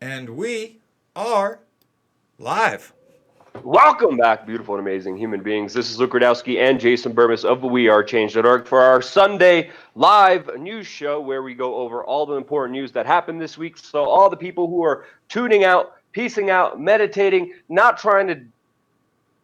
And we are live. Welcome back, beautiful and amazing human beings. This is Luke Radowski and Jason Burmis of WeAreChange.org for our Sunday live news show where we go over all the important news that happened this week. So, all the people who are tuning out, piecing out, meditating, not trying to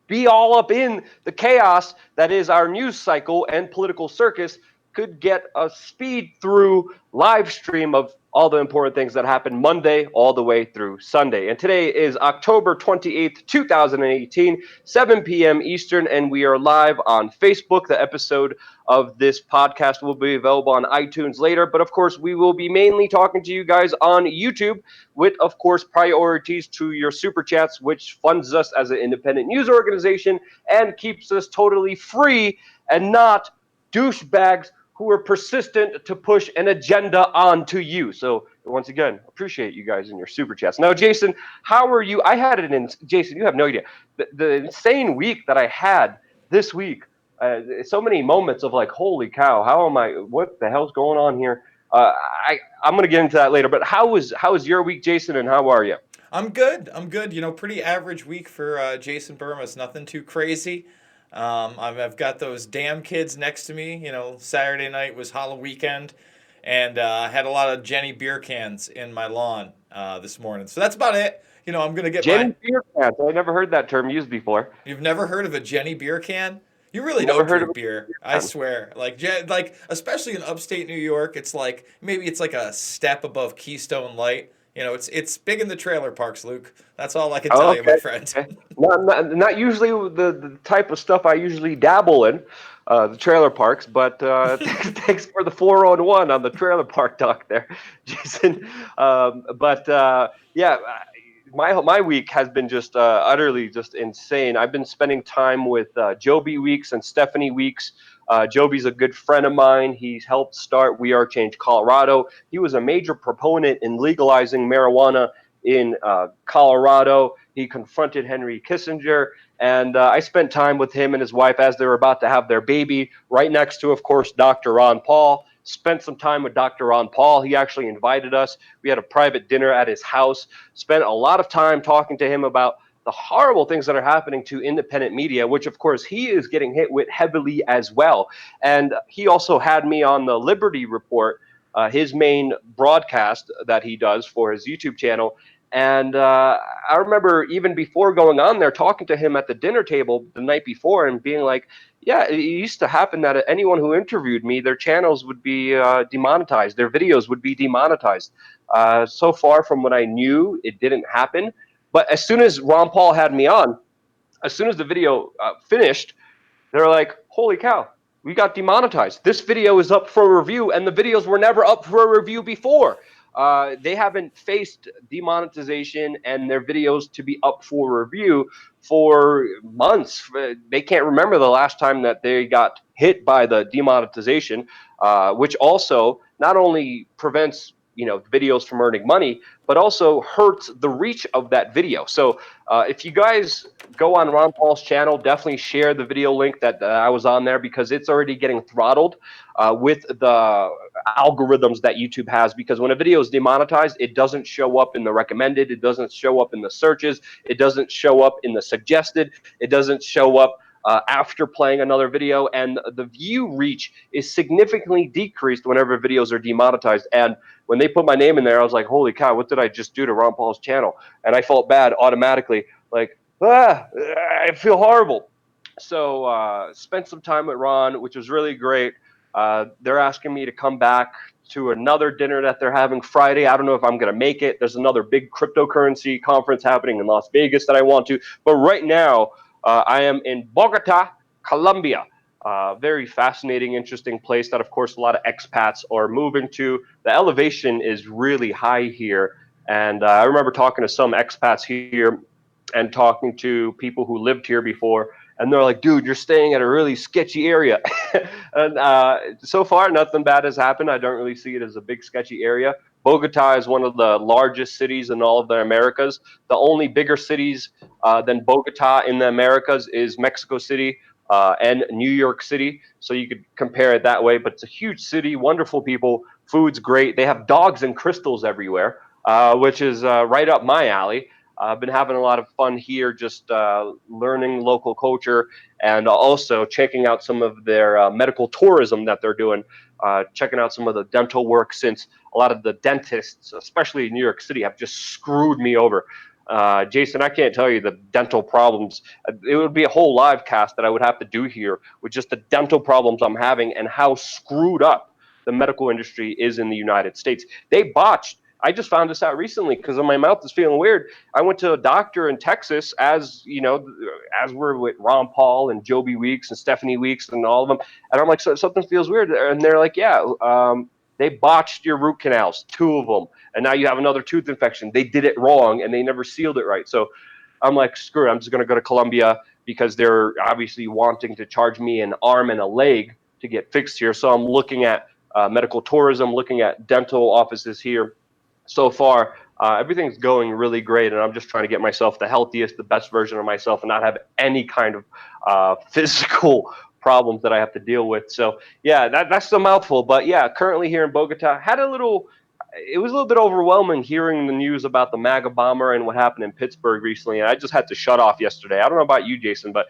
be all up in the chaos that is our news cycle and political circus could get a speed through live stream of all the important things that happened Monday all the way through Sunday. And today is October 28th, 2018, 7 p.m. Eastern, and we are live on Facebook. The episode of this podcast will be available on iTunes later, but of course, we will be mainly talking to you guys on YouTube with, of course, priorities to your super chats, which funds us as an independent news organization and keeps us totally free and not douchebags who are persistent to push an agenda onto you. So once again, appreciate you guys in your super chats. Now, Jason, how are you? I had Jason, you have no idea the insane week that I had this week. So many moments of like, holy cow, how am I? What the hell's going on here? I'm gonna get into that later. But how was your week, Jason, and how are you? I'm good. I'm good. Pretty average week for Jason Burmis. Nothing too crazy. I've got those damn kids next to me. Saturday night was Halloween weekend, and I had a lot of Jenny beer cans in my lawn this morning. So that's about it. I'm gonna get my. Jenny beer cans. I never heard that term used before. You've never heard of a Jenny beer can? You really Never don't heard of drink a beer. beer I can. swear. Like especially in upstate New York, it's like maybe it's like a step above Keystone Light. It's big in the trailer parks, Luke. That's all I can Oh, tell you, my okay. friend. Okay. Not usually the type of stuff I usually dabble in, the trailer parks. But thanks for the 4-on-1 on the trailer park talk there, Jason. But yeah, my week has been just utterly just insane. I've been spending time with Joby Weeks and Stephanie Weeks. Joby's a good friend of mine. He's helped start We Are Change Colorado. He was a major proponent in legalizing marijuana in Colorado. He confronted Henry Kissinger, and I spent time with him and his wife as they were about to have their baby, right next to, of course, Dr. Ron Paul. Spent some time with Dr. Ron Paul. He actually invited us. We had a private dinner at his house. Spent a lot of time talking to him about the horrible things that are happening to independent media, which of course he is getting hit with heavily as well. And he also had me on the Liberty Report, his main broadcast that he does for his YouTube channel. And I remember even before going on there, talking to him at the dinner table the night before and being like, yeah, it used to happen that anyone who interviewed me, their channels would be demonetized, their videos would be demonetized. So far from what I knew, it didn't happen. But as soon as Ron Paul had me on, as soon as the video finished, they're like, holy cow, we got demonetized. This video is up for review, and the videos were never up for a review before. They haven't faced demonetization and their videos to be up for review for months. They can't remember the last time that they got hit by the demonetization, which also not only prevents videos from earning money, but also hurts the reach of that video. So if you guys go on Ron Paul's channel, definitely share the video link that I was on there because it's already getting throttled with the algorithms that YouTube has. Because when a video is demonetized, it doesn't show up in the recommended, it doesn't show up in the searches, it doesn't show up in the suggested, it doesn't show up after playing another video, and the view reach is significantly decreased whenever videos are demonetized. And when they put my name in there, I was like, holy cow, what did I just do to Ron Paul's channel? And I felt bad automatically, like, I feel horrible. So spent some time with Ron, which was really great. They're asking me to come back to another dinner that they're having Friday. I don't know if I'm going to make it. There's another big cryptocurrency conference happening in Las Vegas that I want to. But right now, I am in Bogota, Colombia. Very fascinating, interesting place that, of course, a lot of expats are moving to. The elevation is really high here. And I remember talking to some expats here and talking to people who lived here before, and they're like, dude, you're staying at a really sketchy area. And so far, nothing bad has happened. I don't really see it as a big sketchy area. Bogota is one of the largest cities in all of the Americas. The only bigger cities than Bogota in the Americas is Mexico City and New York City. So you could compare it that way. But it's a huge city, wonderful people, food's great. They have dogs and crystals everywhere. which is right up my alley. I've been having a lot of fun here, just learning local culture and also checking out some of their medical tourism that they're doing. Checking out some of the dental work, since a lot of the dentists, especially in New York City, have just screwed me over. Jason, I can't tell you the dental problems. It would be a whole live cast that I would have to do here with just the dental problems I'm having and how screwed up the medical industry is in the United States. They botched. I just found this out recently because my mouth is feeling weird. I went to a doctor in Texas, as you know, as we're with Ron Paul and Joby Weeks and Stephanie Weeks and all of them, and I'm like, something feels weird, and they're like, yeah, they botched your root canals, two of them, and now you have another tooth infection. They did it wrong and they never sealed it right. So I'm like, screw it. I'm just going to go to Colombia because they're obviously wanting to charge me an arm and a leg to get fixed here. So I'm looking at medical tourism, looking at dental offices here. So far, everything's going really great, and I'm just trying to get myself the healthiest, the best version of myself, and not have any kind of physical problems that I have to deal with. So yeah, that's a mouthful. But yeah, currently here in Bogota, had a little. It was a little bit overwhelming hearing the news about the MAGA bomber and what happened in Pittsburgh recently, and I just had to shut off yesterday. I don't know about you, Jason, but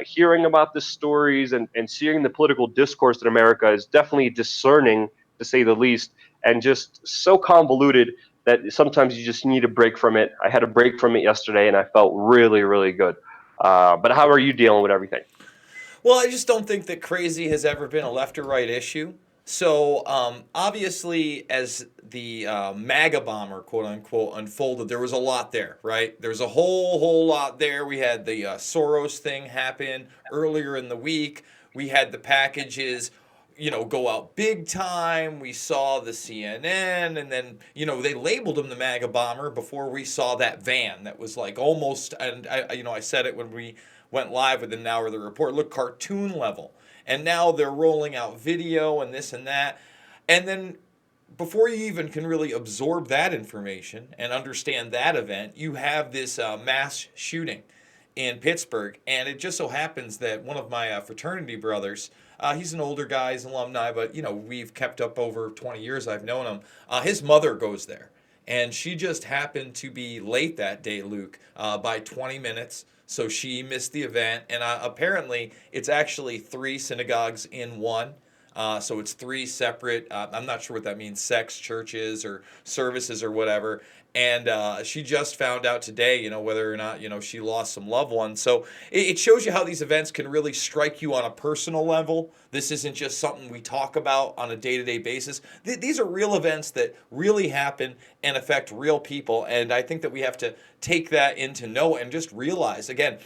hearing about the stories and seeing the political discourse in America is definitely discerning, to say the least, and just so convoluted that sometimes you just need a break from it. I had a break from it yesterday, and I felt really, really good. But how are you dealing with everything? Well, I just don't think that crazy has ever been a left or right issue. So obviously, as the MAGA bomber, quote unquote, unfolded, there was a lot there, right? There's a whole lot there. We had the Soros thing happen earlier in the week. We had the packages, go out big time. We saw the CNN, and then they labeled him the MAGA bomber before we saw that van that was like almost. And I said it when we went live with an hour of the report. Look, cartoon level. And now they're rolling out video and this and that. And then before you even can really absorb that information and understand that event, you have this mass shooting in Pittsburgh. And it just so happens that one of my fraternity brothers, he's an older guy, he's an alumni, but we've kept up over 20 years. I've known him. His mother goes there. And she just happened to be late that day, Luke, by 20 minutes. So she missed the event. And apparently, it's actually three synagogues in one. So it's three separate, I'm not sure what that means, sects, churches, or services, or whatever. And she just found out today, whether or not, she lost some loved ones. So it shows you how these events can really strike you on a personal level. This isn't just something we talk about on a day to day basis. These are real events that really happen and affect real people. And I think that we have to take that into note and just realize, again,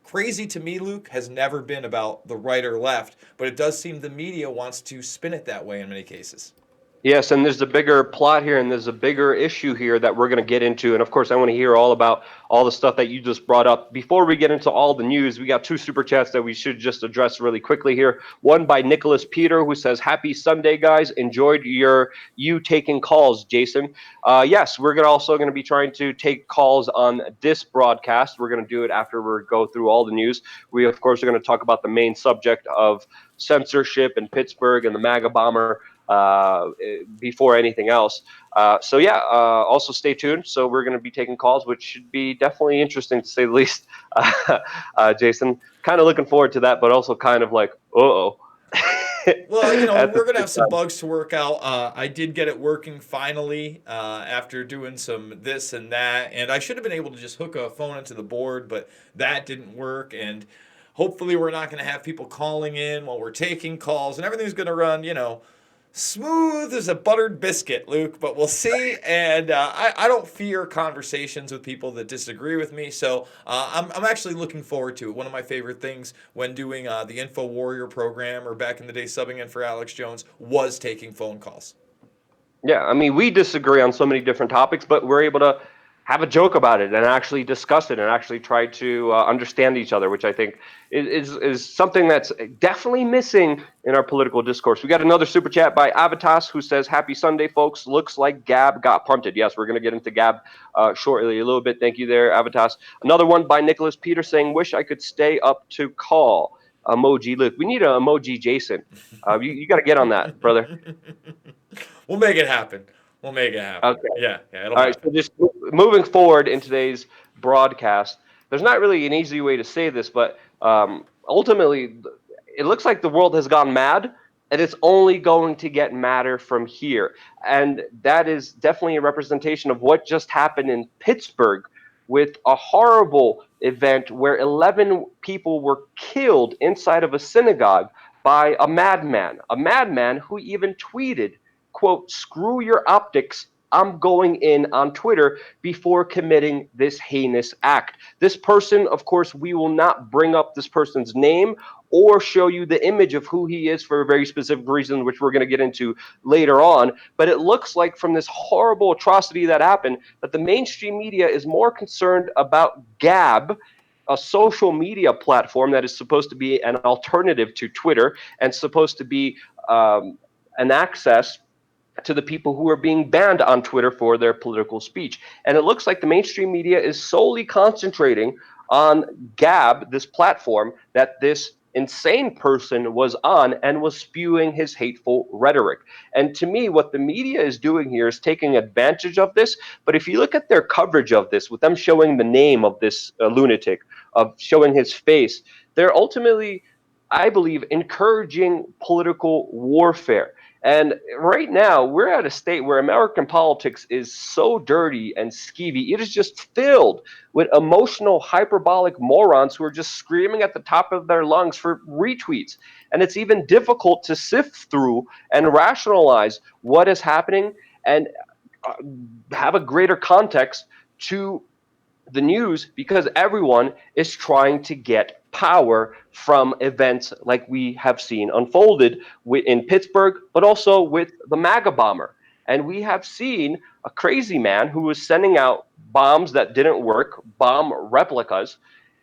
crazy to me, Luke, has never been about the right or left, but it does seem the media wants to spin it that way in many cases. Yes, and there's a bigger plot here, and there's a bigger issue here that we're going to get into. And of course, I want to hear all about all the stuff that you just brought up. Before we get into all the news, we got two super chats that we should just address really quickly here. One by Nicholas Peter, who says, "Happy Sunday, guys! Enjoyed you taking calls, Jason." Yes, we're also going to be trying to take calls on this broadcast. We're going to do it after we go through all the news. We of course are going to talk about the main subject of censorship in Pittsburgh and the MAGA bomber before anything else. So yeah, also stay tuned. So we're going to be taking calls, which should be definitely interesting to say the least. Jason, kind of looking forward to that, but also kind of like, uh-oh. Well, At the we're gonna same have some time. bugs to work out. I did get it working finally after doing some this and that, and I should have been able to just hook a phone into the board, but that didn't work. And hopefully, we're not gonna have people calling in while we're taking calls, and everything's gonna run, smooth as a buttered biscuit, Luke, but we'll see. And I don't fear conversations with people that disagree with me. So I'm actually looking forward to it. One of my favorite things when doing the Info Warrior program or back in the day subbing in for Alex Jones was taking phone calls. Yeah, I mean, we disagree on so many different topics, but we're able to have a joke about it and actually discuss it and actually try to understand each other, which I think is something that's definitely missing in our political discourse. We got another super chat by Avitas who says, "Happy Sunday, folks. Looks like Gab got punted." Yes, we're going to get into Gab shortly a little bit. Thank you there, Avitas. Another one by Nicholas Peter saying, "Wish I could stay up to call." Emoji Luke. We need an emoji Jason. You got to get on that, brother. We'll make it happen. We'll make it happen. Okay. Yeah, it'll All right. So happen. just moving forward in today's broadcast, there's not really an easy way to say this, but ultimately, it looks like the world has gone mad, and it's only going to get madder from here. And that is definitely a representation of what just happened in Pittsburgh with a horrible event where 11 people were killed inside of a synagogue by a madman who even tweeted, quote, "Screw your optics, I'm going in on Twitter," before committing this heinous act. This person, of course, we will not bring up this person's name or show you the image of who he is for a very specific reason, which we're going to get into later on. But it looks like from this horrible atrocity that happened, that the mainstream media is more concerned about Gab, a social media platform that is supposed to be an alternative to Twitter and supposed to be an access to the people who are being banned on Twitter for their political speech. And it looks like the mainstream media is solely concentrating on Gab, this platform that this insane person was on and was spewing his hateful rhetoric. And to me, what the media is doing here is taking advantage of this. But if you look at their coverage of this, with them showing the name of this lunatic, of showing his face, they're ultimately, I believe, encouraging political warfare. And right now, we're at a state where American politics is so dirty and skeevy. It is just filled with emotional, hyperbolic morons who are just screaming at the top of their lungs for retweets. And it's even difficult to sift through and rationalize what is happening and uh, have a greater context to the news because everyone is trying to get power from events like we have seen unfolded in Pittsburgh, but also with the MAGA bomber. And we have seen a crazy man who was sending out bombs that didn't work, bomb replicas,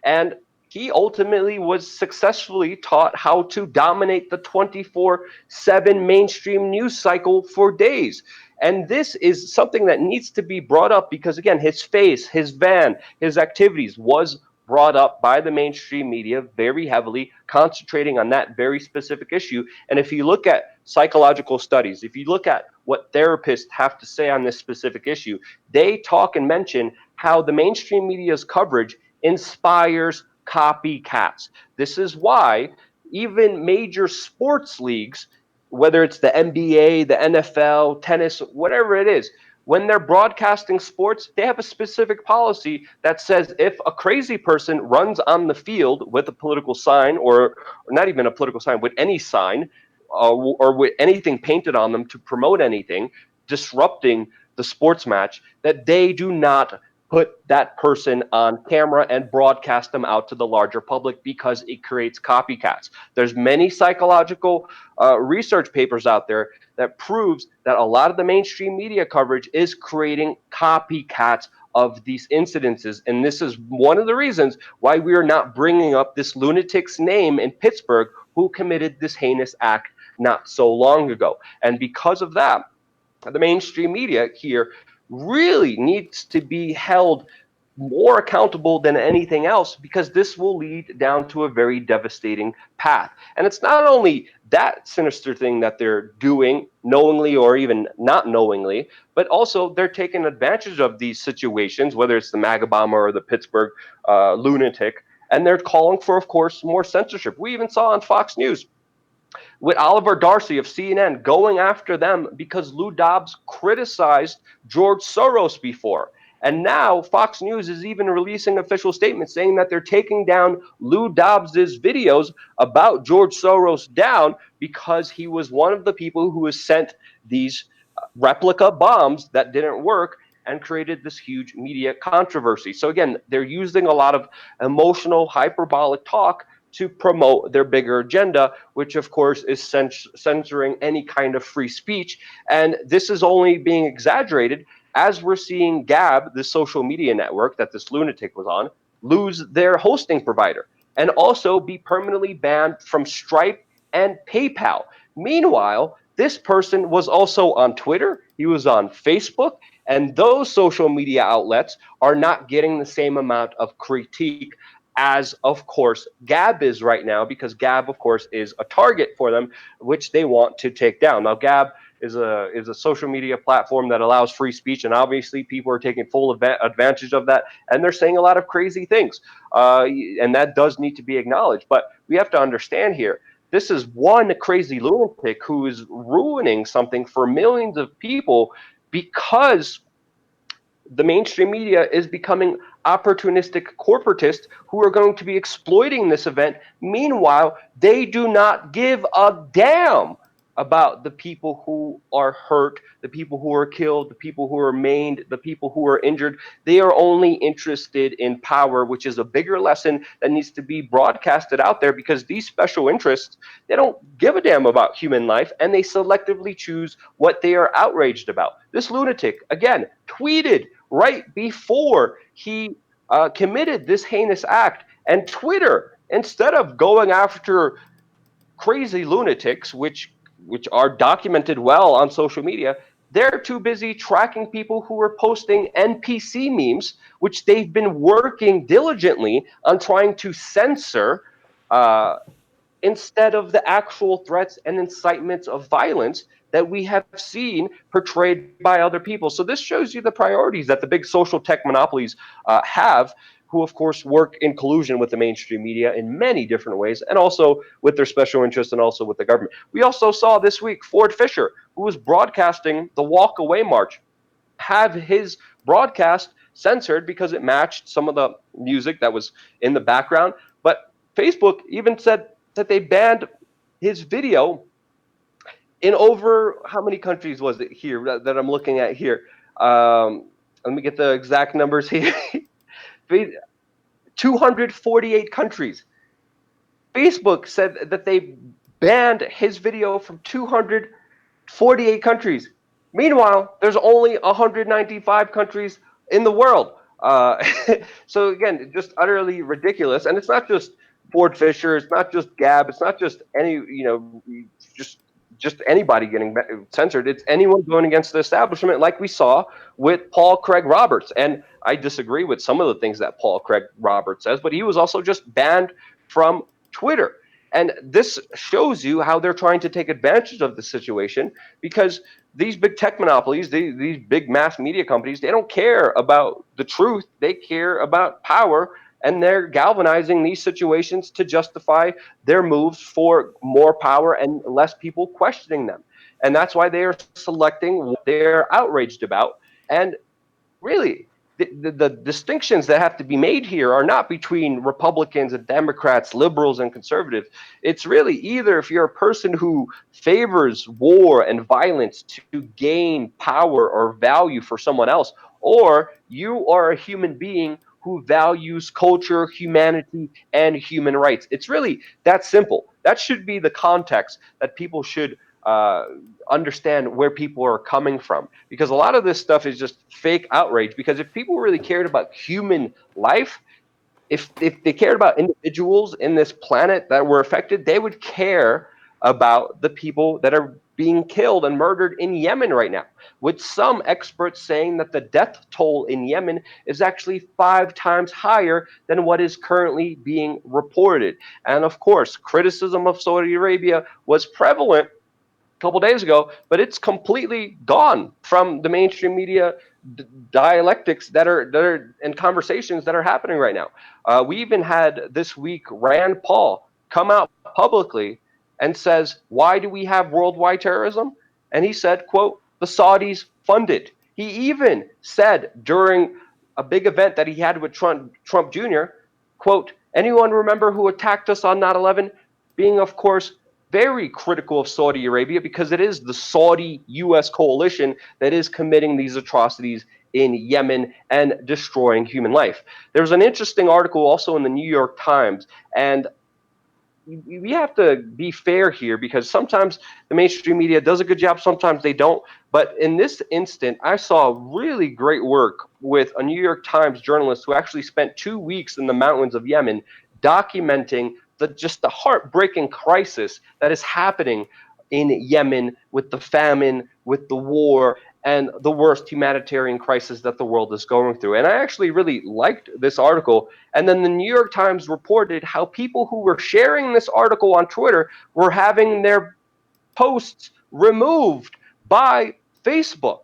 and he ultimately was successfully taught how to dominate the 24/7 mainstream news cycle for days. And this is something that needs to be brought up because, again, his face, his van, his activities was brought up by the mainstream media very heavily, concentrating on that very specific issue. And if you look at psychological studies, if you look at what therapists have to say on this specific issue, they talk and mention how the mainstream media's coverage inspires copycats. This is why even major sports leagues, whether it's the NBA, the NFL, tennis, whatever it is, when they're broadcasting sports, they have a specific policy that says if a crazy person runs on the field with a political sign, or not even a political sign, with any sign, or with anything painted on them to promote anything, disrupting the sports match, that they do not put that person on camera and broadcast them out to the larger public because it creates copycats. There's many psychological research papers out there that proves that a lot of the mainstream media coverage is creating copycats of these incidences. And this is one of the reasons why we are not bringing up this lunatic's name in Pittsburgh who committed this heinous act not so long ago. And because of that, the mainstream media here really needs to be held more accountable than anything else because this will lead down to a very devastating path. And it's not only that sinister thing that they're doing knowingly or even not knowingly, but also they're taking advantage of these situations, whether it's the MAGA bomber or the Pittsburgh lunatic, and they're calling for, of course, more censorship. We even saw on Fox News with Oliver Darcy of CNN going after them because Lou Dobbs criticized George Soros before. And now Fox News is even releasing official statements saying that they're taking down Lou Dobbs's videos about George Soros down because he was one of the people who has sent these replica bombs that didn't work and created this huge media controversy. So again, they're using a lot of emotional hyperbolic talk to promote their bigger agenda, which of course is censoring any kind of free speech. And this is only being exaggerated as we're seeing Gab, the social media network that this lunatic was on, lose their hosting provider and also be permanently banned from Stripe and PayPal. Meanwhile, this person was also on Twitter, he was on Facebook, and those social media outlets are not getting the same amount of critique as, of course, Gab is right now, because Gab, of course, is a target for them, which they want to take down. Now, Gab is a social media platform that allows free speech, and obviously people are taking full advantage of that, and they're saying a lot of crazy things, and that does need to be acknowledged. But we have to understand here, this is one crazy lunatic who is ruining something for millions of people because the mainstream media is becoming opportunistic corporatists who are going to be exploiting this event. Meanwhile, they do not give a damn about the people who are hurt, the people who are killed, the people who are maimed, the people who are injured. They are only interested in power, which is a bigger lesson that needs to be broadcasted out there, because these special interests, they don't give a damn about human life, and they selectively choose what they are outraged about. This lunatic, again, tweeted right before he committed this heinous act. And Twitter, instead of going after crazy lunatics, which are documented well on social media, they're too busy tracking people who are posting NPC memes, which they've been working diligently on trying to censor, uh, instead of the actual threats and incitements of violence that we have seen portrayed by other people. So this shows you the priorities that the big social tech monopolies have, who of course work in collusion with the mainstream media in many different ways, and also with their special interests, and also with the government. We also saw this week Ford Fisher, who was broadcasting the Walk Away March, have his broadcast censored because it matched some of the music that was in the background. But Facebook even said that they banned his video in over, how many countries was it here that I'm looking at here? Let me get the exact numbers here. 248 countries. Facebook said that they banned his video from 248 countries. Meanwhile, there's only 195 countries in the world. So again, just utterly ridiculous. And it's not just Ford Fisher, it's not just Gab, it's not just any, just just anybody getting censored. It's anyone going against the establishment, like we saw with Paul Craig Roberts. And I disagree with some of the things that Paul Craig Roberts says, but he was also just banned from Twitter. And this shows you how they're trying to take advantage of the situation, because these big tech monopolies, these big mass media companies, they don't care about the truth. They care about power, and they're galvanizing these situations to justify their moves for more power and less people questioning them. And that's why they are selecting what they're outraged about. And really, the distinctions that have to be made here are not between Republicans and Democrats, liberals and conservatives. It's really either if you're a person who favors war and violence to gain power or value for someone else, or you are a human being who values culture, humanity, and human rights. It's really that simple. That should be the context that people should uh, understand where people are coming from, because a lot of this stuff is just fake outrage. Because if people really cared about human life, if they cared about individuals in this planet that were affected, they would care about the people that are being killed and murdered in Yemen right now, with some experts saying that the death toll in Yemen is actually 5 times higher than what is currently being reported. And of course, criticism of Saudi Arabia was prevalent couple days ago, but it's completely gone from the mainstream media dialectics that are and conversations that are happening right now. We even had this week Rand Paul come out publicly and says, "Why do we have worldwide terrorism?" And he said, "quote, the Saudis fund it." He even said during a big event that he had with Trump Jr., quote, "Anyone remember who attacked us on 9/11?" Being, of course, very critical of Saudi Arabia, because it is the Saudi US coalition that is committing these atrocities in Yemen and destroying human life. There's an interesting article also in the New York Times, and we have to be fair here, because sometimes the mainstream media does a good job, sometimes they don't. But in this instant, I saw really great work with a New York Times journalist who actually spent 2 weeks in the mountains of Yemen documenting the heartbreaking crisis that is happening in Yemen, with the famine, with the war, and the worst humanitarian crisis that the world is going through. And I actually really liked this article. And then the New York Times reported how people who were sharing this article on Twitter were having their posts removed by Facebook.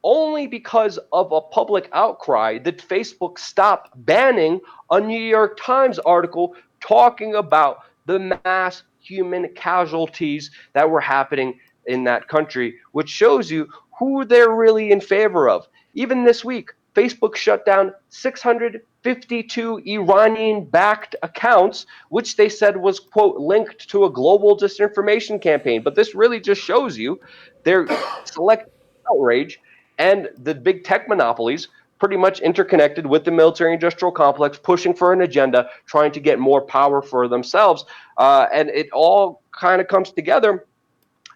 Only because of a public outcry did Facebook stop banning a New York Times article talking about the mass human casualties that were happening in that country, which shows you who they're really in favor of. Even this week, Facebook shut down 652 Iranian backed accounts, which they said was, quote, linked to a global disinformation campaign. But this really just shows you their select outrage and the big tech monopolies pretty much interconnected with the military industrial complex, pushing for an agenda, trying to get more power for themselves. And it all kind of comes together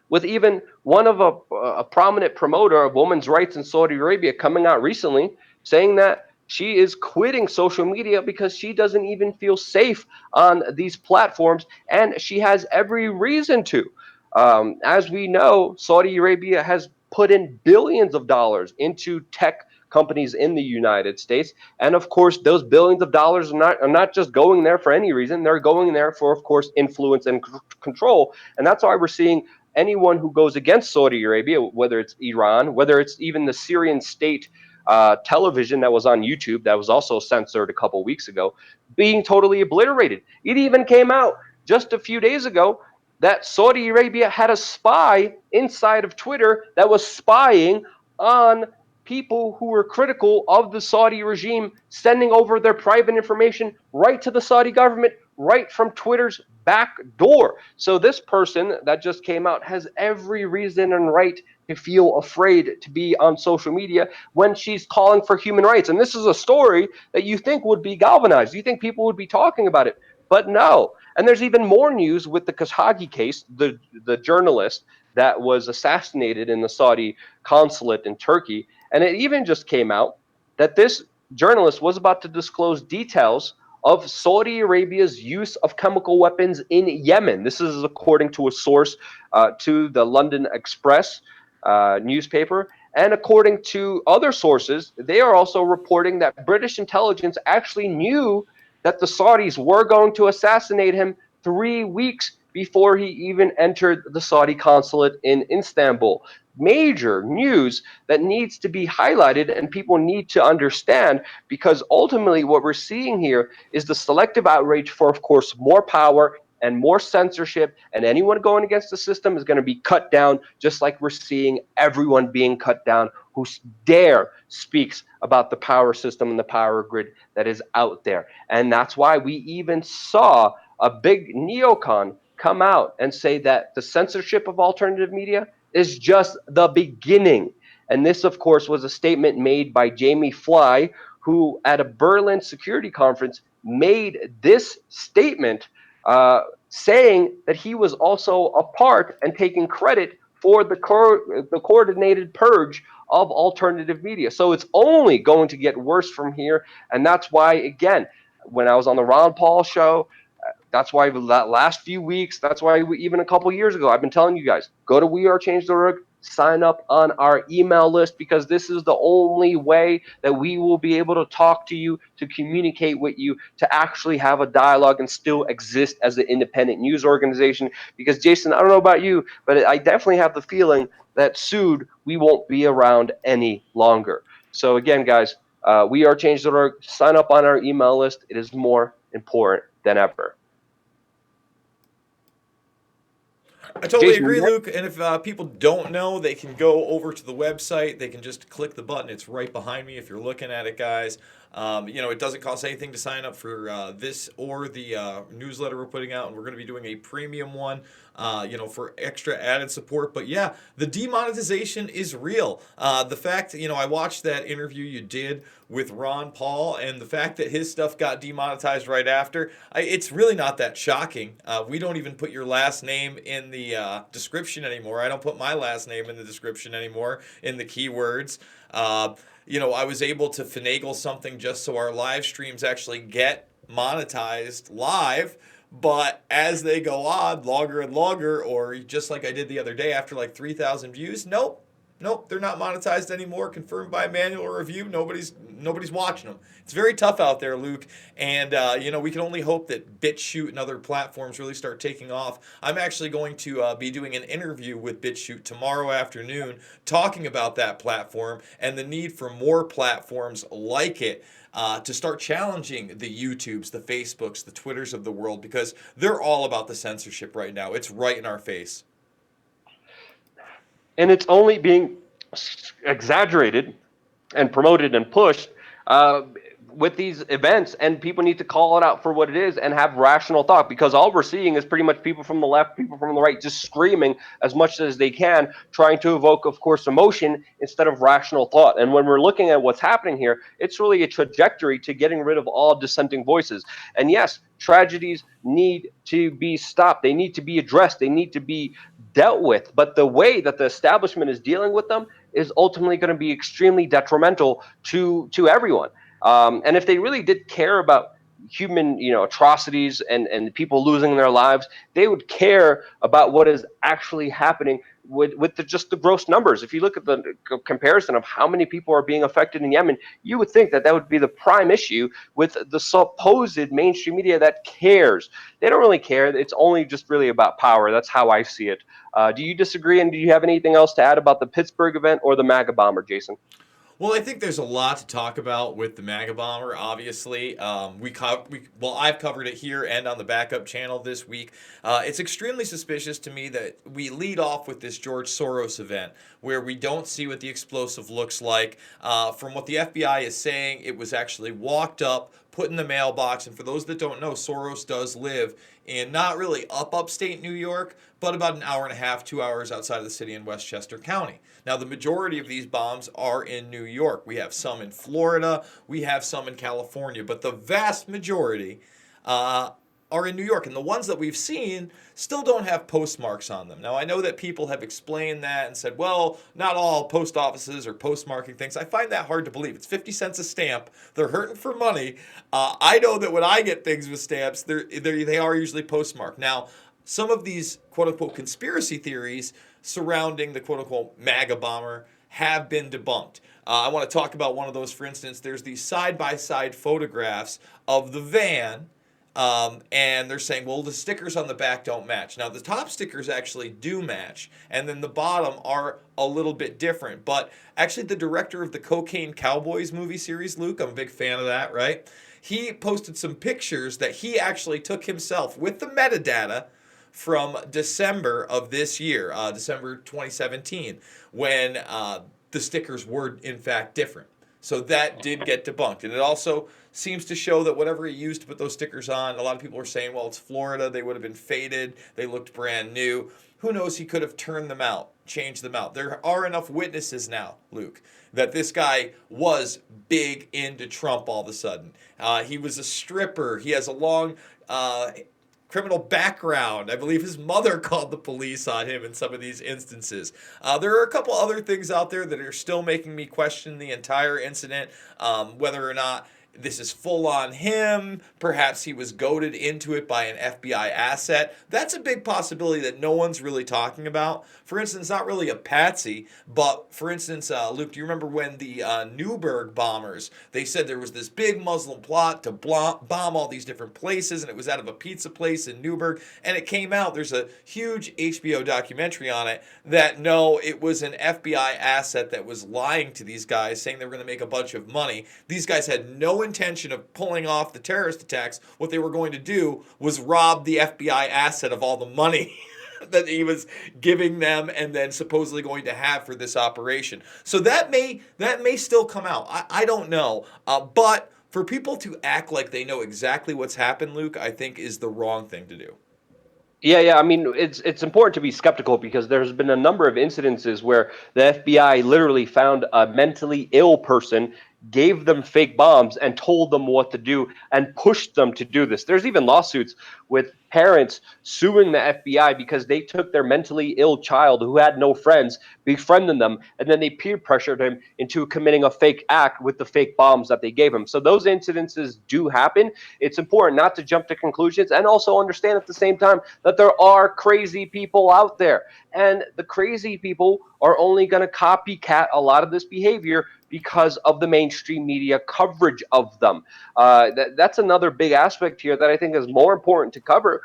with even one of a prominent promoter of women's rights in Saudi Arabia coming out recently saying that she is quitting social media because she doesn't even feel safe on these platforms, and she has every reason to. As we know, Saudi Arabia has put in billions of dollars into tech companies in the United States. And of course, those billions of dollars are not just going there for any reason. They're going there for, of course, influence and control. And that's why we're seeing anyone who goes against Saudi Arabia, whether it's Iran, whether it's even the Syrian state television that was on YouTube that was also censored a couple weeks ago, being totally obliterated. It even came out just a few days ago that Saudi Arabia had a spy inside of Twitter that was spying on people who were critical of the Saudi regime, sending over their private information right to the Saudi government, right from Twitter's back door. So this person that just came out has every reason and right to feel afraid to be on social media when she's calling for human rights. And this is a story that you think would be galvanized. You think people would be talking about it. But no. And there's even more news with the Khashoggi case, the journalist that was assassinated in the Saudi consulate in Turkey. And it even just came out that this journalist was about to disclose details of Saudi Arabia's use of chemical weapons in Yemen. This is according to a source to the London Express newspaper. And according to other sources, they are also reporting that British intelligence actually knew that the Saudis were going to assassinate him 3 weeks before he even entered the Saudi consulate in Istanbul. Major news that needs to be highlighted and people need to understand, because ultimately what we're seeing here is the selective outrage for, of course, more power and more censorship, and anyone going against the system is going to be cut down, just like we're seeing everyone being cut down who dare speaks about the power system and the power grid that is out there. And that's why we even saw a big neocon come out and say that the censorship of alternative media is just the beginning. And this, of course, was a statement made by Jamie Fly, who at a Berlin security conference made this statement, saying that he was also a part and taking credit for the coordinated purge of alternative media. So it's only going to get worse from here. And that's why, again, when I was on the Ron Paul show, that's why that last few weeks, that's why even a couple years ago, I've been telling you guys, go to wearechange.org, sign up on our email list, because this is the only way that we will be able to talk to you, to communicate with you, to actually have a dialogue and still exist as an independent news organization. Because Jason, I don't know about you, but I definitely have the feeling that soon we won't be around any longer. So again, guys, wearechange.org, sign up on our email list. It is more important than ever. I totally Jason, agree, Luke. And if people don't know, they can go over to the website. They can just click the button. It's right behind me if you're looking at it, guys. It doesn't cost anything to sign up for this or the newsletter we're putting out. And we're going to be doing a premium one, for extra added support. But yeah, the demonetization is real. The fact, I watched that interview you did with Ron Paul, and the fact that his stuff got demonetized right after, it's really not that shocking. We don't even put your last name in the description anymore. I don't put my last name in the description anymore in the keywords. I was able to finagle something just so our live streams actually get monetized live. But as they go on longer and longer, or just like I did the other day after like 3,000 views, nope, Nope, they're not monetized anymore. Confirmed by a manual review. Nobody's watching them. It's very tough out there, Luke. And we can only hope that BitChute and other platforms really start taking off. I'm actually going to be doing an interview with BitChute tomorrow afternoon, talking about that platform and the need for more platforms like it. To start challenging the YouTubes, the Facebooks, the Twitters of the world, because they're all about the censorship right now. It's right in our face. And it's only being exaggerated and promoted and pushed uh, with these events, and people need to call it out for what it is and have rational thought, because all we're seeing is pretty much people from the left, people from the right, just screaming as much as they can, trying to evoke, of course, emotion instead of rational thought. And when we're looking at what's happening here, it's really a trajectory to getting rid of all dissenting voices. And yes, tragedies need to be stopped, they need to be addressed, they need to be dealt with, but the way that the establishment is dealing with them is ultimately going to be extremely detrimental to everyone. And if they really did care about human, atrocities and people losing their lives, they would care about what is actually happening with just the gross numbers. If you look at the comparison of how many people are being affected in Yemen, you would think that would be the prime issue with the supposed mainstream media that cares. They don't really care. It's only just really about power. That's how I see it. Do you disagree? And do you have anything else to add about the Pittsburgh event or the MAGA bomber, Jason? Well, I think there's a lot to talk about with the MAGA bomber. Obviously, I've covered it here and on the backup channel this week. It's extremely suspicious to me that we lead off with this George Soros event, where we don't see what the explosive looks like. From what the FBI is saying, it was actually walked up, put in the mailbox. And for those that don't know, Soros does live in not really upstate New York, but about an hour and a half, 2 hours outside of the city in Westchester County. Now, the majority of these bombs are in New York. We have some in Florida, we have some in California, but the vast majority are in New York. And the ones that we've seen still don't have postmarks on them. Now, I know that people have explained that and said, well, not all post offices are postmarking things. I find that hard to believe. It's 50 cents a stamp. They're hurting for money. I know that when I get things with stamps, they are usually postmarked. Now, some of these quote-unquote conspiracy theories surrounding the quote-unquote MAGA bomber have been debunked. I want to talk about one of those. For instance, there's these side-by-side photographs of the van, and they're saying, well, the stickers on the back don't match. Now, the top stickers actually do match, and then the bottom are a little bit different. But actually, the director of the Cocaine Cowboys movie series, Luke, I'm a big fan of that, right? He posted some pictures that he actually took himself with the metadata from December of this year, December 2017, when the stickers were in fact different. So that did get debunked. And it also seems to show that whatever he used to put those stickers on, a lot of people are saying, well, it's Florida. They would have been faded. They looked brand new. Who knows? He could have turned them out, changed them out. There are enough witnesses now, Luke, that this guy was big into Trump all of a sudden. He was a stripper. He has a long criminal background. I believe his mother called the police on him in some of these instances. There are a couple other things out there that are still making me question the entire incident, whether or not this is full on him. Perhaps he was goaded into it by an FBI asset. That's a big possibility that no one's really talking about. For instance, not really a patsy, but for instance, Luke, do you remember when the Newburgh bombers, they said there was this big Muslim plot to bomb all these different places, and it was out of a pizza place in Newburgh, and it came out, there's a huge HBO documentary on it, that no, it was an FBI asset that was lying to these guys, saying they were going to make a bunch of money. These guys had no intention of pulling off the terrorist attacks. What they were going to do was rob the FBI asset of all the money that he was giving them and then supposedly going to have for this operation. So that may still come out. I don't know. But for people to act like they know exactly what's happened, Luke, I think is the wrong thing to do. Yeah. I mean, it's important to be skeptical, because there's been a number of incidences where the FBI literally found a mentally ill person, gave them fake bombs, and told them what to do and pushed them to do this. There's even lawsuits with parents suing the FBI because they took their mentally ill child who had no friends, befriending them, and then they peer pressured him into committing a fake act with the fake bombs that they gave him. So those incidences do happen. It's important not to jump to conclusions and also understand at the same time that there are crazy people out there. And the crazy people are only going to copycat a lot of this behavior because of the mainstream media coverage of them. That's another big aspect here that I think is more important to cover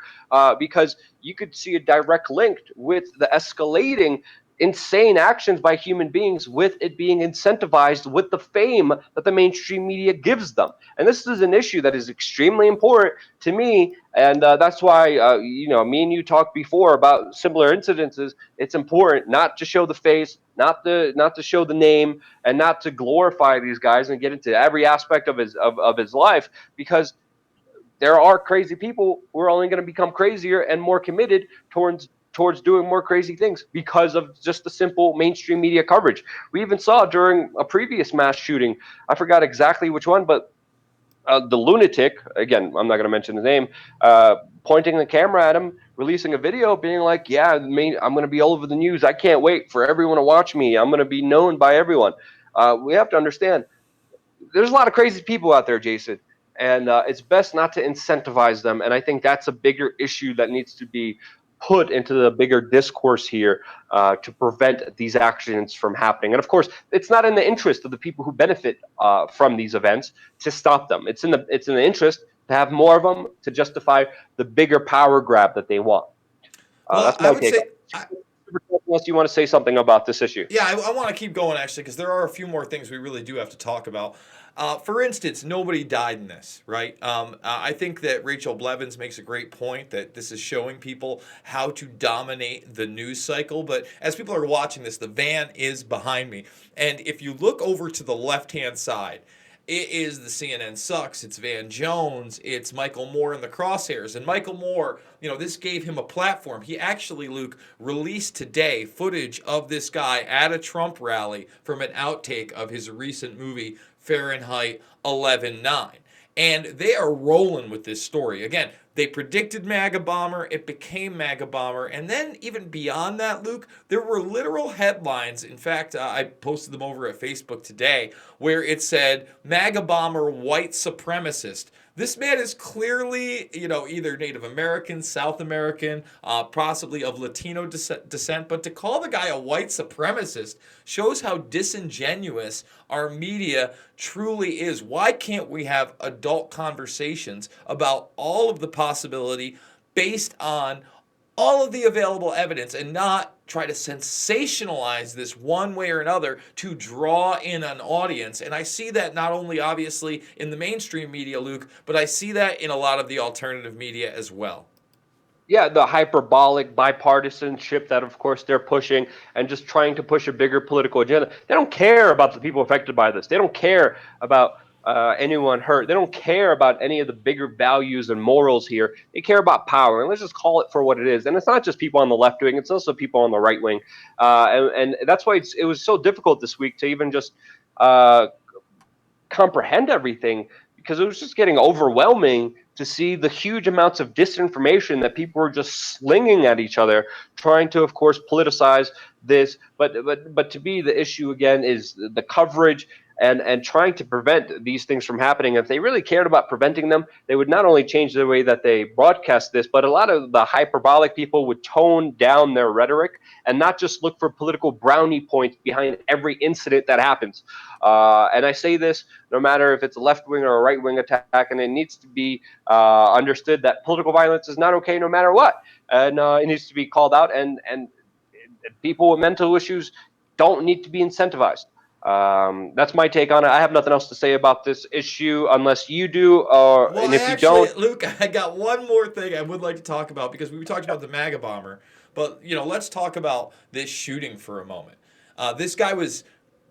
because you could see a direct link with the escalating insane actions by human beings with it being incentivized with the fame that the mainstream media gives them. And this is an issue that is extremely important to me. And that's why, me and you talked before about similar incidences. It's important not to show the face, not to show the name, and not to glorify these guys and get into every aspect of his life, because there are crazy people who are only going to become crazier and more committed towards doing more crazy things because of just the simple mainstream media coverage. We even saw during a previous mass shooting, I forgot exactly which one, but the lunatic, again, I'm not going to mention his name, pointing the camera at him, releasing a video, being like, "Yeah, I'm going to be all over the news. I can't wait for everyone to watch me. I'm going to be known by everyone." We have to understand there's a lot of crazy people out there, Jason, and it's best not to incentivize them. And I think that's a bigger issue that needs to be put into the bigger discourse here to prevent these accidents from happening. And of course, it's not in the interest of the people who benefit from these events to stop them. It's in the interest to have more of them to justify the bigger power grab that they want. Well, That's I my would take. say, I, Unless you want to say something about this issue. yeah, I want to keep going actually because there are a few more things we really do have to talk about. For instance, nobody died in this, right? I think that Rachel Blevins makes a great point that this is showing people how to dominate the news cycle. But as people are watching this, the van is behind me. And if you look over to the left hand side, it is the CNN sucks. It's Van Jones. It's Michael Moore in the crosshairs. And Michael Moore, this gave him a platform. He actually, Luke, released today footage of this guy at a Trump rally from an outtake of his recent movie, Fahrenheit 11/9. And they are rolling with this story. Again, they predicted MAGA Bomber, it became MAGA Bomber, and then even beyond that, Luke, there were literal headlines. In fact, I posted them over at Facebook today where it said, MAGA Bomber, white supremacist. This man is clearly, either Native American, South American, possibly of Latino descent. But to call the guy a white supremacist shows how disingenuous our media truly is. Why can't we have adult conversations about all of the possibility based on all of the available evidence and not try to sensationalize this one way or another to draw in an audience? And I see that not only obviously in the mainstream media, Luke, but I see that in a lot of the alternative media as well. Yeah, the hyperbolic bipartisanship that, of course, they're pushing and just trying to push a bigger political agenda. They don't care about the people affected by this. They don't care about anyone hurt. They don't care about any of the bigger values and morals here. They care about power. And let's just call it for what it is. And it's not just people on the left wing, it's also people on the right wing. And that's why it was so difficult this week to even just uh, comprehend everything, because it was just getting overwhelming to see the huge amounts of disinformation that people were just slinging at each other, trying to, of course, politicize this. But to me, the issue again is the coverage and trying to prevent these things from happening. If they really cared about preventing them, they would not only change the way that they broadcast this, but a lot of the hyperbolic people would tone down their rhetoric and not just look for political brownie points behind every incident that happens. And I say this no matter if it's a left wing or a right wing attack, and it needs to be understood that political violence is not okay no matter what, and it needs to be called out. And people with mental issues don't need to be incentivized. That's my take on it. I have nothing else to say about this issue unless you do, Well, and I if you actually, don't, Luke, I got one more thing I would like to talk about because we talked about the MAGA bomber, but let's talk about this shooting for a moment. This guy was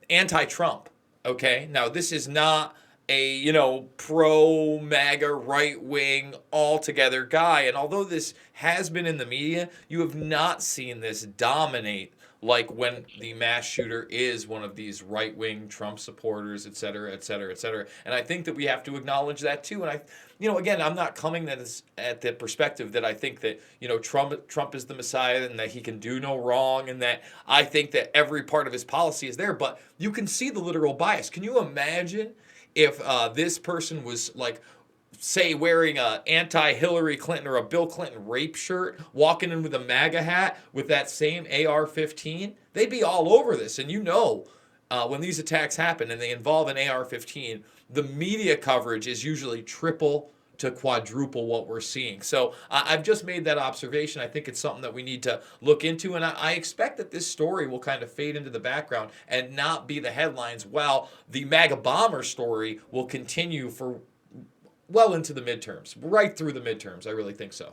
anti-Trump. Okay, now this is not a pro MAGA right wing altogether guy, and although this has been in the media, you have not seen this dominate like when the mass shooter is one of these right wing Trump supporters, et cetera, et cetera, et cetera. And I think that we have to acknowledge that too. And again, I'm not coming at the perspective that I think that Trump is the Messiah and that he can do no wrong and that I think that every part of his policy is there. But you can see the literal bias. Can you imagine if this person was like, say, wearing a anti-Hillary Clinton or a Bill Clinton rape shirt, walking in with a MAGA hat with that same AR-15, they'd be all over this. And when these attacks happen and they involve an AR-15, the media coverage is usually triple to quadruple what we're seeing. So I've just made that observation. I think it's something that we need to look into, and I expect that this story will kind of fade into the background and not be the headlines, while the MAGA bomber story will continue for well into the midterms, right through the midterms. I really think so.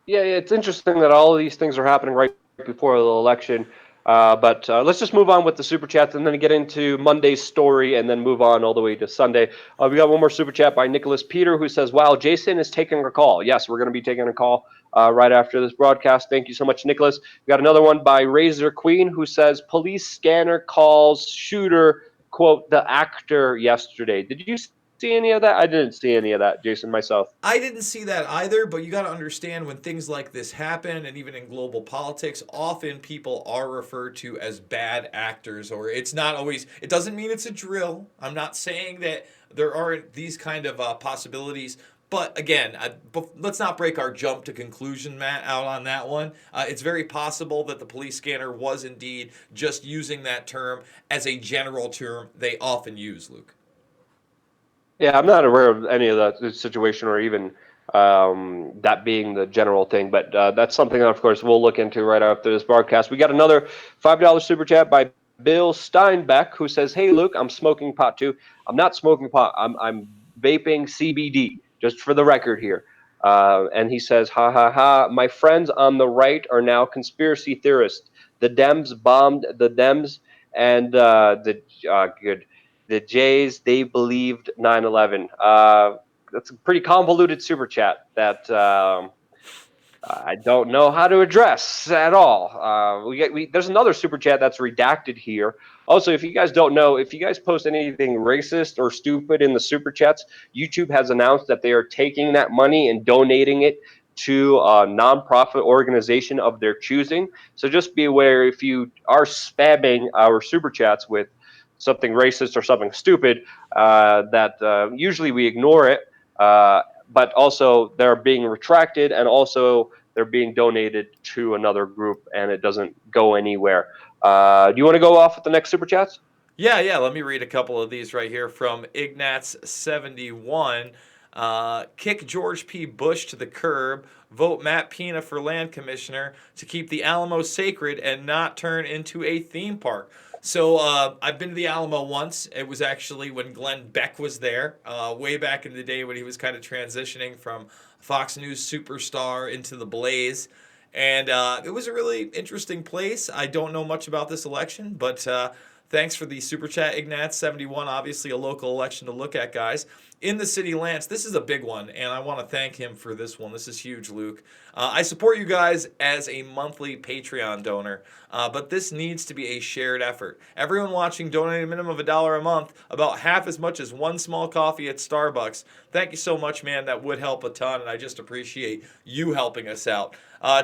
Yeah, it's interesting that all of these things are happening right before the election. But let's just move on with the super chats and then get into Monday's story and then move on all the way to Sunday. We got one more super chat by Nicholas Peter who says, "Wow, Jason is taking a call." Yes, we're going to be taking a call right after this broadcast. Thank you so much, Nicholas. We got another one by Razor Queen who says, "Police scanner calls shooter, quote, the actor yesterday." Did you see any of that? I didn't see any of that, Jason, myself. I didn't see that either, but you got to understand when things like this happen, and even in global politics, often people are referred to as bad actors, or it's not always, it doesn't mean it's a drill. I'm not saying that there aren't these kind of possibilities. But again, let's not break our jump to conclusion, Matt, out on that one. It's very possible that the police scanner was indeed just using that term as a general term they often use, Luke. Yeah, I'm not aware of any of that situation or even that being the general thing, but that's something that, of course, we'll look into right after this broadcast. We got another $5 super chat by Bill Steinbeck who says, "Hey, Luke, I'm smoking pot too. I'm not smoking pot. I'm vaping CBD, just for the record here." And he says, "Ha ha ha, my friends on the right are now conspiracy theorists. The Dems bombed the Dems and good the Jays, they believed 9/11." That's a pretty convoluted super chat that I don't know how to address at all. There's another super chat that's redacted here. Also, if you guys don't know, if you guys post anything racist or stupid in the super chats, YouTube has announced that they are taking that money and donating it to a nonprofit organization of their choosing. So just be aware if you are spamming our super chats with something racist or something stupid, that usually we ignore it. But also they're being retracted and also they're being donated to another group and it doesn't go anywhere. Do you want to go off with the next super chats? Yeah. Let me read a couple of these right here from Ignatz71. Kick George P. Bush to the curb. Vote Matt Pena for land commissioner to keep the Alamo sacred and not turn into a theme park. So I've been to the Alamo once. It was actually when Glenn Beck was there, way back in the day when he was kind of transitioning from Fox News superstar into the Blaze. And it was a really interesting place. I don't know much about this election, but thanks for the super chat, Ignatz71. Obviously, a local election to look at, guys. In the city, Lance, this is a big one, and I want to thank him for this one. This is huge, Luke. I support you guys as a monthly Patreon donor, but this needs to be a shared effort. Everyone watching donate a minimum of $1 a month, about half as much as one small coffee at Starbucks. Thank you so much, man. That would help a ton, and I just appreciate you helping us out.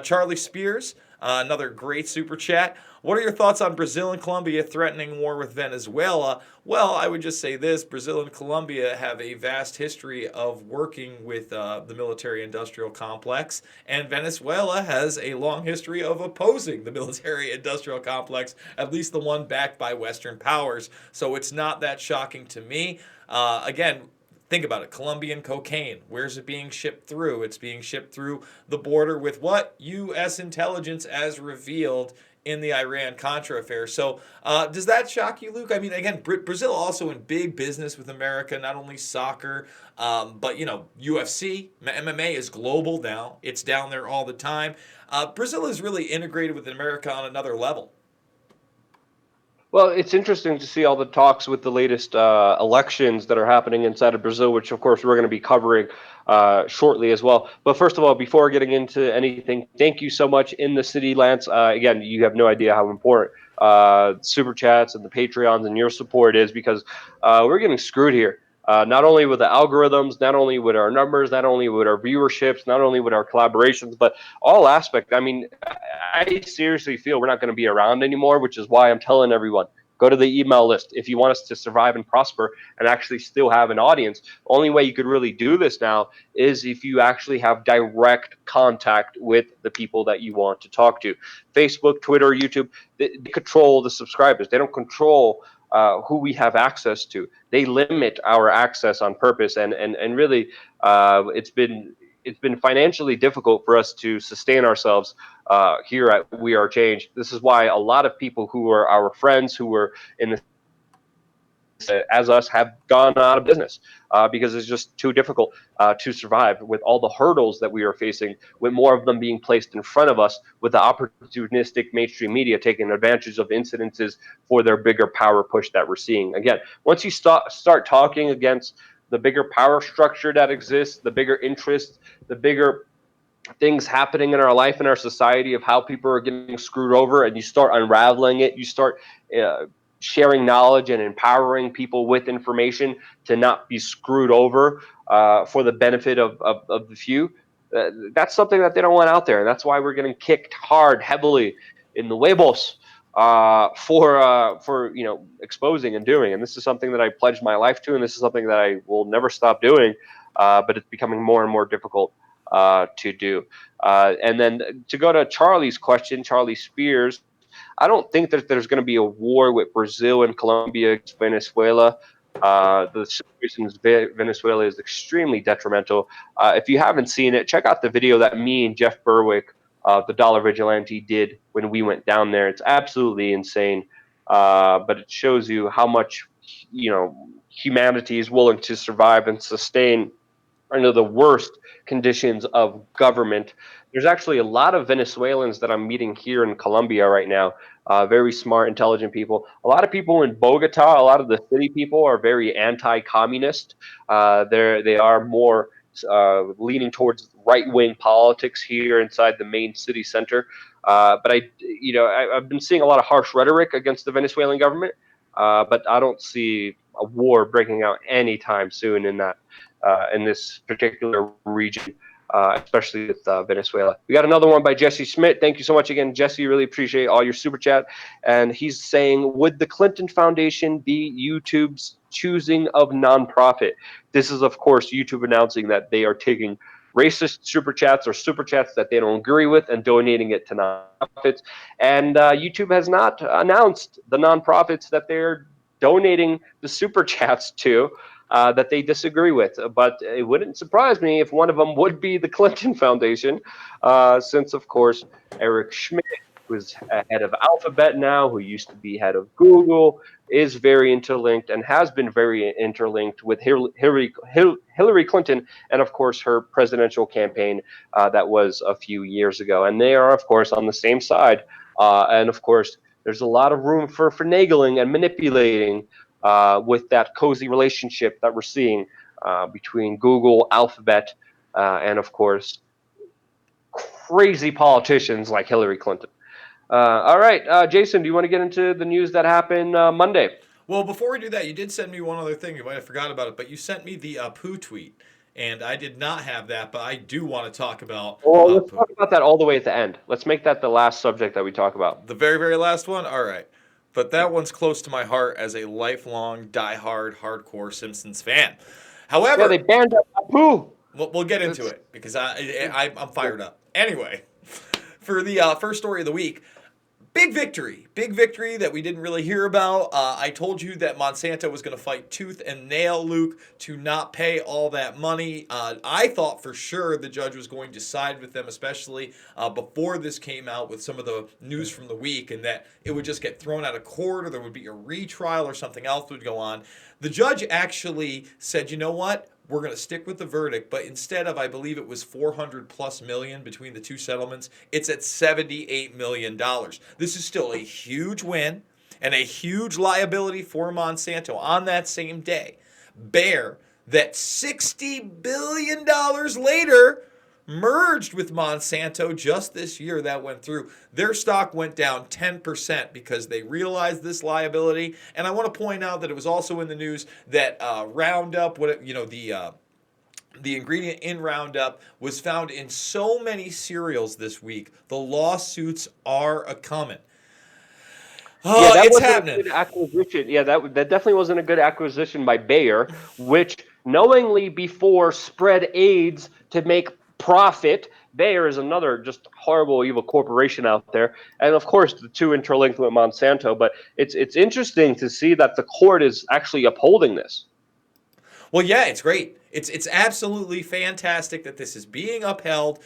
Charlie Spears, another great super chat. What are your thoughts on Brazil and Colombia threatening war with Venezuela? Well, I would just say this. Brazil and Colombia have a vast history of working with the military-industrial complex, and Venezuela has a long history of opposing the military-industrial complex, at least the one backed by Western powers. So it's not that shocking to me. Again, think about it. Colombian cocaine. Where's it being shipped through? It's being shipped through the border with what? U.S. intelligence as revealed in the Iran-Contra affair. So does that shock you, Luke? I mean, again, Brazil also in big business with America, not only soccer, but, UFC, MMA is global now. It's down there all the time. Brazil is really integrated with America on another level. Well, it's interesting to see all the talks with the latest elections that are happening inside of Brazil, which of course we're going to be covering shortly as well. But first of all, before getting into anything, thank you so much in the city, Lance. Again, you have no idea how important super chats and the Patreons and your support is, because we're getting screwed here. Not only with the algorithms, not only with our numbers, not only with our viewerships, not only with our collaborations, but all aspects. I mean, I seriously feel we're not going to be around anymore, which is why I'm telling everyone, go to the email list if you want us to survive and prosper and actually still have an audience. The only way you could really do this now is if you actually have direct contact with the people that you want to talk to. Facebook, Twitter, YouTube, they control the subscribers. They don't control who we have access to. They limit our access on purpose, and really, it's been financially difficult for us to sustain ourselves here at We Are Change. This is why a lot of people who are our friends, who were in the as us, have gone out of business because it's just too difficult to survive with all the hurdles that we are facing, with more of them being placed in front of us, with the opportunistic mainstream media taking advantage of incidences for their bigger power push that we're seeing. Again, once you start talking against the bigger power structure that exists, the bigger interests, the bigger things happening in our life, in our society, of how people are getting screwed over, and you start unraveling it, you start uh, sharing knowledge and empowering people with information to not be screwed over for the benefit of the few. That's something that they don't want out there, and that's why we're getting kicked hard, heavily in the Weibos for exposing and doing. And this is something that I pledged my life to, and this is something that I will never stop doing. But it's becoming more and more difficult to do. And then to go to Charlie's question, Charlie Spears, I don't think that there's going to be a war with Brazil and Colombia against Venezuela. The situation in Venezuela is extremely detrimental. If you haven't seen it, check out the video that me and Jeff Berwick, the Dollar Vigilante, did when we went down there. It's absolutely insane, but it shows you how much humanity is willing to survive and sustain under the worst conditions of government. There's actually a lot of Venezuelans that I'm meeting here in Colombia right now. Very smart, intelligent people. A lot of people in Bogota, a lot of the city people are very anti-communist. They are more leaning towards right-wing politics here inside the main city center. But I've been seeing a lot of harsh rhetoric against the Venezuelan government. But I don't see a war breaking out anytime soon in this particular region, especially with Venezuela. We got another one by Jesse Schmidt. Thank you so much again, Jesse. Really appreciate all your super chat. And he's saying, would the Clinton Foundation be YouTube's choosing of nonprofit? This is, of course, YouTube announcing that they are taking racist super chats or super chats that they don't agree with and donating it to nonprofits. And YouTube has not announced the nonprofits that they're donating the super chats to that they disagree with. But it wouldn't surprise me if one of them would be the Clinton Foundation, since, of course, Eric Schmidt, who's head of Alphabet now, who used to be head of Google, is very interlinked and has been very interlinked with Hillary Clinton and, of course, her presidential campaign that was a few years ago. And they are, of course, on the same side. And, of course, there's a lot of room for finagling and manipulating with that cozy relationship that we're seeing between Google, Alphabet, and of course, crazy politicians like Hillary Clinton. All right, Jason, do you want to get into the news that happened Monday? Well, before we do that, you did send me one other thing. You might have forgot about it, but you sent me the poo tweet, and I did not have that, but I do want to talk about Well, let's poo. talk about that all the way at the end. Let's make that the last subject that we talk about. The very, very last one? All right. But that one's close to my heart as a lifelong, diehard, hardcore Simpsons fan. Yeah, they However, banned Apu. we'll get into It's, it because I'm fired up. Anyway, for the first story of the week, big victory that we didn't really hear about. I told you that Monsanto was going to fight tooth and nail Luke to not pay all that money. I thought for sure the judge was going to side with them, especially before this came out with some of the news from the week, and that it would just get thrown out of court or there would be a retrial or something else would go on. The judge actually said, you know what? We're going to stick with the verdict, but instead of, I believe it was 400 plus million between the two settlements, it's at $78 million. This is still a huge win. and a huge liability for Monsanto on that same day bear that $60 billion later merged with Monsanto just this year that went through. Their stock went down 10% because they realized this liability. And I want to point out that it was also in the news that Roundup, the ingredient in Roundup was found in so many cereals this week. The lawsuits are a coming. Yeah, Oh, that it's wasn't a happening. good acquisition. Yeah, that definitely wasn't a good acquisition by Bayer, which knowingly before spread AIDS to make profit. Bayer is another just horrible, evil corporation out there, and of course the two interlinked with Monsanto. But it's interesting to see that the court is actually upholding this. Well, yeah, it's great. It's absolutely fantastic that this is being upheld.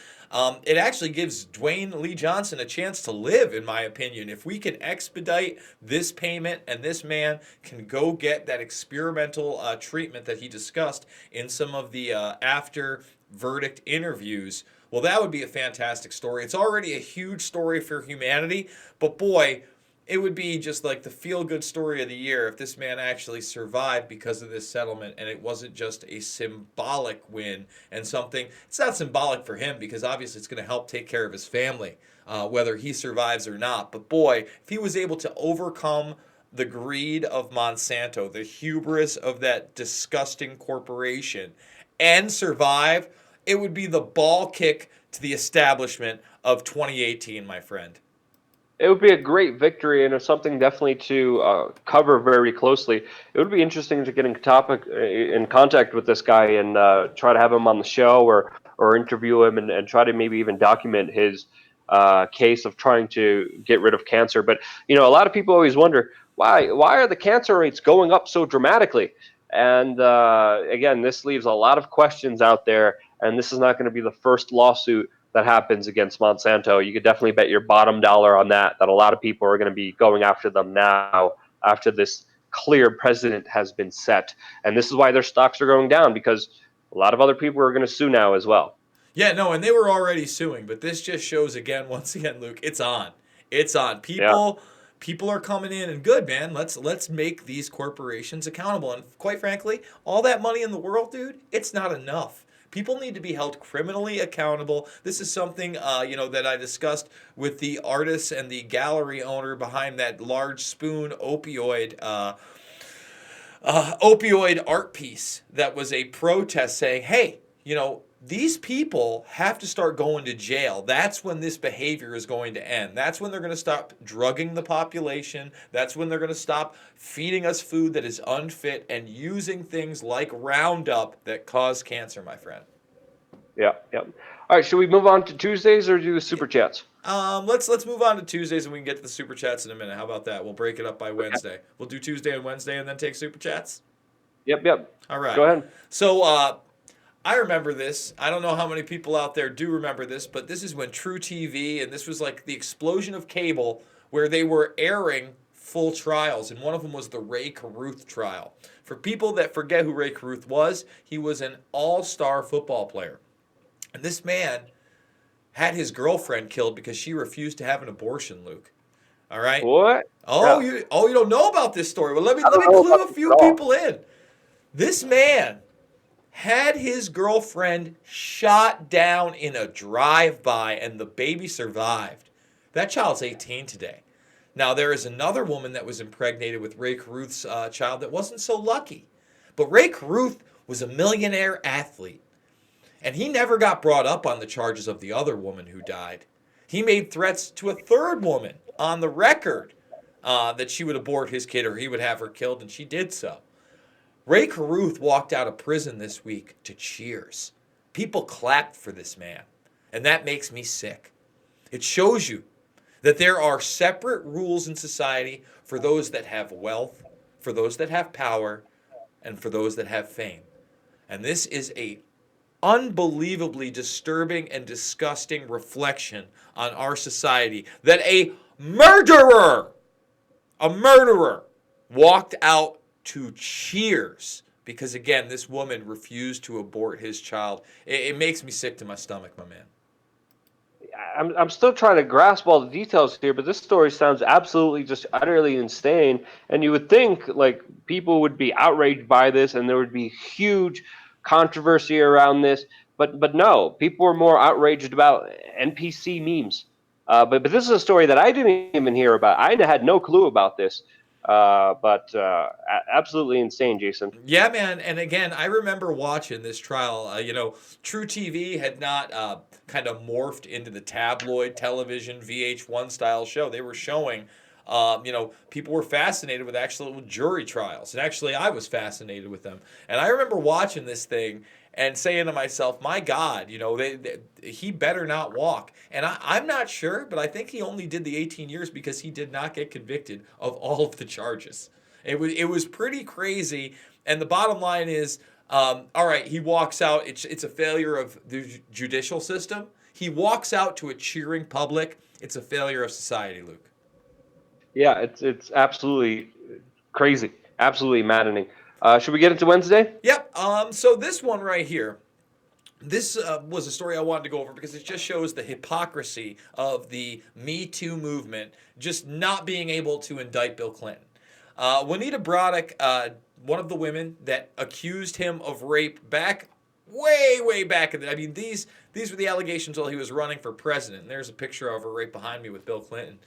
It actually gives Dwayne Lee Johnson a chance to live, in my opinion. If we can expedite this payment and this man can go get that experimental treatment that he discussed in some of the after verdict interviews, well, that would be a fantastic story. It's already a huge story for humanity, but boy, it would be just like the feel good story of the year if this man actually survived because of this settlement and it wasn't just a symbolic win and something. It's not symbolic for him because obviously it's going to help take care of his family, whether he survives or not. But boy, if he was able to overcome the greed of Monsanto, the hubris of that disgusting corporation, and survive, it would be the ball kick to the establishment of 2018, my friend. It would be a great victory, and it's something definitely to cover very closely. It would be interesting to get in contact with this guy and try to have him on the show or interview him and try to maybe even document his case of trying to get rid of cancer. But a lot of people always wonder why are the cancer rates going up so dramatically? And again, this leaves a lot of questions out there, and this is not going to be the first lawsuit that happens against Monsanto. You could definitely bet your bottom dollar on that a lot of people are going to be going after them now after this clear precedent has been set. And this is why their stocks are going down because a lot of other people are going to sue now as well. Yeah, no, and they were already suing, but this just shows again, once again, Luke, it's on. It's on. Yeah. People are coming in and good, man. Let's make these corporations accountable. And quite frankly, all that money in the world, dude, it's not enough. People need to be held criminally accountable. This is something that I discussed with the artist and the gallery owner behind that large spoon opioid art piece that was a protest saying, hey, these people have to start going to jail. That's when this behavior is going to end. That's when they're going to stop drugging the population. That's when they're going to stop feeding us food that is unfit and using things like Roundup that cause cancer, my friend. Yeah. Yeah. All right. Should we move on to Tuesdays or do the super chats? Let's move on to Tuesdays and we can get to the super chats in a minute. How about that? We'll break it up by Okay. Wednesday. We'll do Tuesday and Wednesday and then take super chats. Yep. Yep. All right. Go ahead. So I remember this. I don't know how many people out there do remember this, but this is when True TV and this was like the explosion of cable where they were airing full trials, and one of them was the Ray Caruth trial. For people that forget who Ray Caruth was, he was an all-star football player. And this man had his girlfriend killed because she refused to have an abortion, Luke. All right? What? Oh, Yeah. you don't know about this story. Well, let me I let don't me know clue about a this few at all. people in. This man had his girlfriend shot down in a drive-by and the baby survived. That child's 18 today. Now, there is another woman that was impregnated with Ray Caruth's child that wasn't so lucky. But Ray Caruth was a millionaire athlete. And he never got brought up on the charges of the other woman who died. He made threats to a third woman on the record that she would abort his kid or he would have her killed, and she did so. Ray Caruth walked out of prison this week to cheers. People clapped for this man, and that makes me sick. It shows you that there are separate rules in society for those that have wealth, for those that have power, and for those that have fame. And this is a unbelievably disturbing and disgusting reflection on our society that a murderer walked out to cheers because, again, this woman refused to abort his child. It makes me sick to my stomach, my man. I'm still trying to grasp all the details here, but this story sounds absolutely just utterly insane. And you would think like people would be outraged by this, and there would be huge controversy around this. But no, people were more outraged about NPC memes. But this is a story that I didn't even hear about. I had no clue about this. But absolutely insane, Jason. Yeah, man. And again, I remember watching this trial. True TV had not kind of morphed into the tabloid television VH1 style show. They were showing, people were fascinated with actual jury trials. And actually, I was fascinated with them. And I remember watching this thing and saying to myself, my God, he better not walk. And I'm not sure, but I think he only did the 18 years because he did not get convicted of all of the charges. It was pretty crazy, and the bottom line is, all right, he walks out. It's a failure of the judicial system. He walks out to a cheering public. It's a failure of society, Luke. Yeah, it's absolutely crazy, absolutely maddening. Should we get into Wednesday? Yep. So this one right here, this was a story I wanted to go over because it just shows the hypocrisy of the Me Too movement just not being able to indict Bill Clinton. Juanita Broderick, one of the women that accused him of rape back way back in the, I mean these were the allegations while he was running for president. And there's a picture of her right behind me with Bill Clinton.